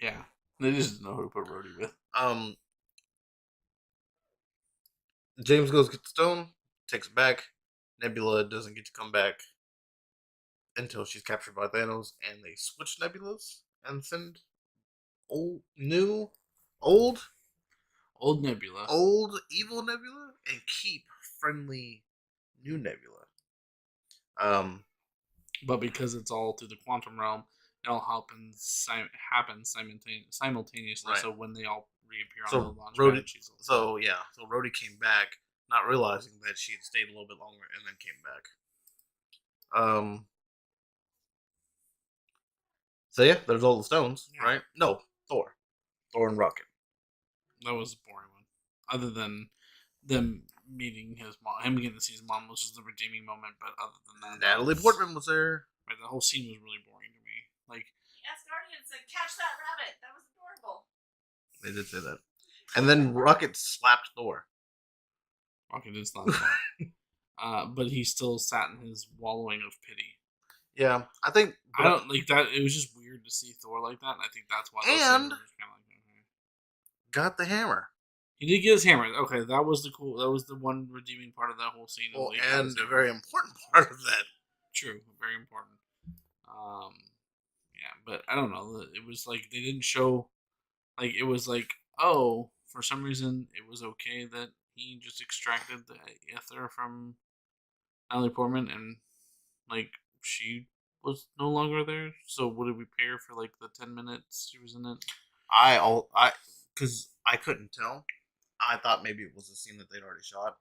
Yeah. They just didn't know who to put Rhodey with. James goes get the stone, takes it back. Nebula doesn't get to come back until she's captured by Thanos, and they switch Nebulas and send old Old Nebula. old evil Nebula and keep friendly new Nebula. But because it's all through the quantum realm, it all happens simultaneously. Right. So when they all reappear on So the launch Rhodey, pad, she's so Rhodey came back, not realizing that she had stayed a little bit longer, and then came back. So yeah, there's all the stones, Yeah. right? No, Thor and Rocket. that was a boring one. Other than them meeting his mom, him getting to see his mom, which is the redeeming moment. But other than that, Natalie Portman was there. right, the whole scene was really boring to me. Like, Asgardian said, "Catch that rabbit." That was adorable. They did say that. And then Rocket slapped Thor. Rocket did slap that. But he still sat in his wallowing of pity. Yeah, I think. I don't like that. It was just weird to see Thor like that, and I think that's why. Those And- kind of like, okay. Got the hammer. He did get his hammer. Okay, that was the cool. That was the one redeeming part of that whole scene. Well, He got and his a hammer. very important part of that. True, very important. Yeah, but I don't know. It was like they didn't show. Like it was like, oh, for some reason it was okay that he just extracted the ether from Natalie Portman, and like she was no longer there. So what did we pay her for like the 10 minutes she was in it? Because I couldn't tell. I thought maybe it was a scene that they'd already shot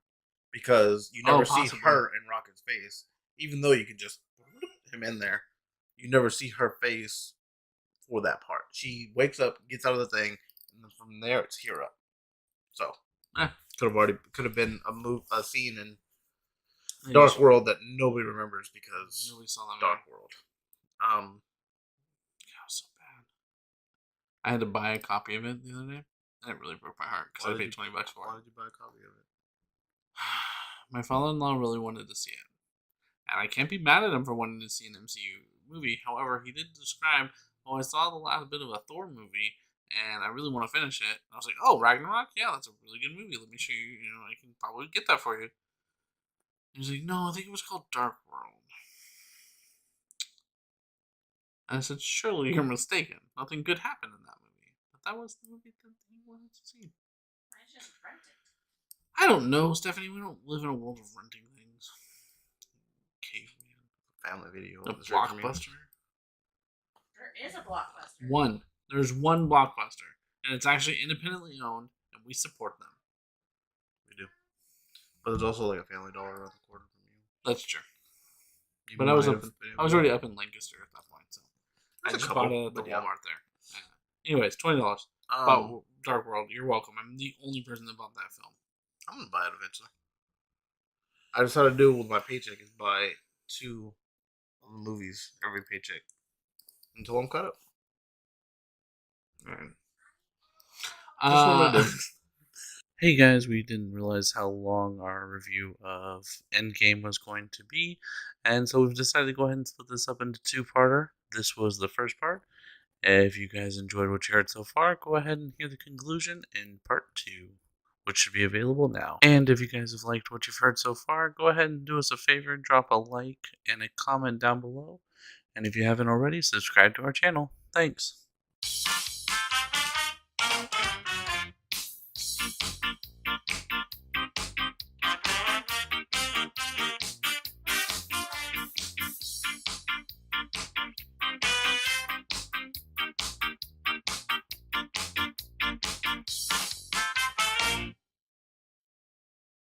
because you never see possibly. her in Rocket's face, even though you can just him in there. You never see her face for that part. She wakes up, gets out of the thing, and then from there it's Hera. So could have been a scene in Dark World that nobody remembers because Nobody saw that. Dark World. God, it was so bad. I had to buy a copy of it the other day. And it really broke my heart because I paid $20 for Why it. did you buy a copy of it? My father-in-law really wanted to see it, and I can't be mad at him for wanting to see an MCU movie. However, he did describe, "Oh, I saw the last bit of a Thor movie, and I really want to finish it." And I was like, "Oh, Ragnarok? Yeah, that's a really good movie. Let me show you. You know, I can probably get that for you." He was like, "No, I think it was called Dark World." And I said, "Surely you're mistaken. Nothing good happened in that movie." But that was the movie that he wanted to see. I just rent it. I don't know, Stephanie. We don't live in a world of renting things. Caveman. Family Video. A was there for me. Blockbuster. There is a Blockbuster. One. There's one Blockbuster, and it's actually independently owned, and we support them. We do. But there's also like a Family Dollar around the corner from you. That's true. You But I was might up. have been I was able already to- up in Lancaster at that point, so I There's a just couple, bought it at the but yeah. Walmart there. Anyways, $20. Bought Dark World. You're welcome. I'm the only person that bought that film. I'm gonna buy it eventually. I decided to do it with my paycheck is buy 2 movies every paycheck until I'm caught up. All right. Just what I do. Hey guys, we didn't realize how long our review of Endgame was going to be, and so we've decided to go ahead and split this up into 2-parter. This was the first part. If you guys enjoyed what you heard so far, go ahead and hear the conclusion in part 2, which should be available now. And if you guys have liked what you've heard so far, go ahead and do us a favor and drop a like and a comment down below. And if you haven't already, subscribe to our channel. Thanks.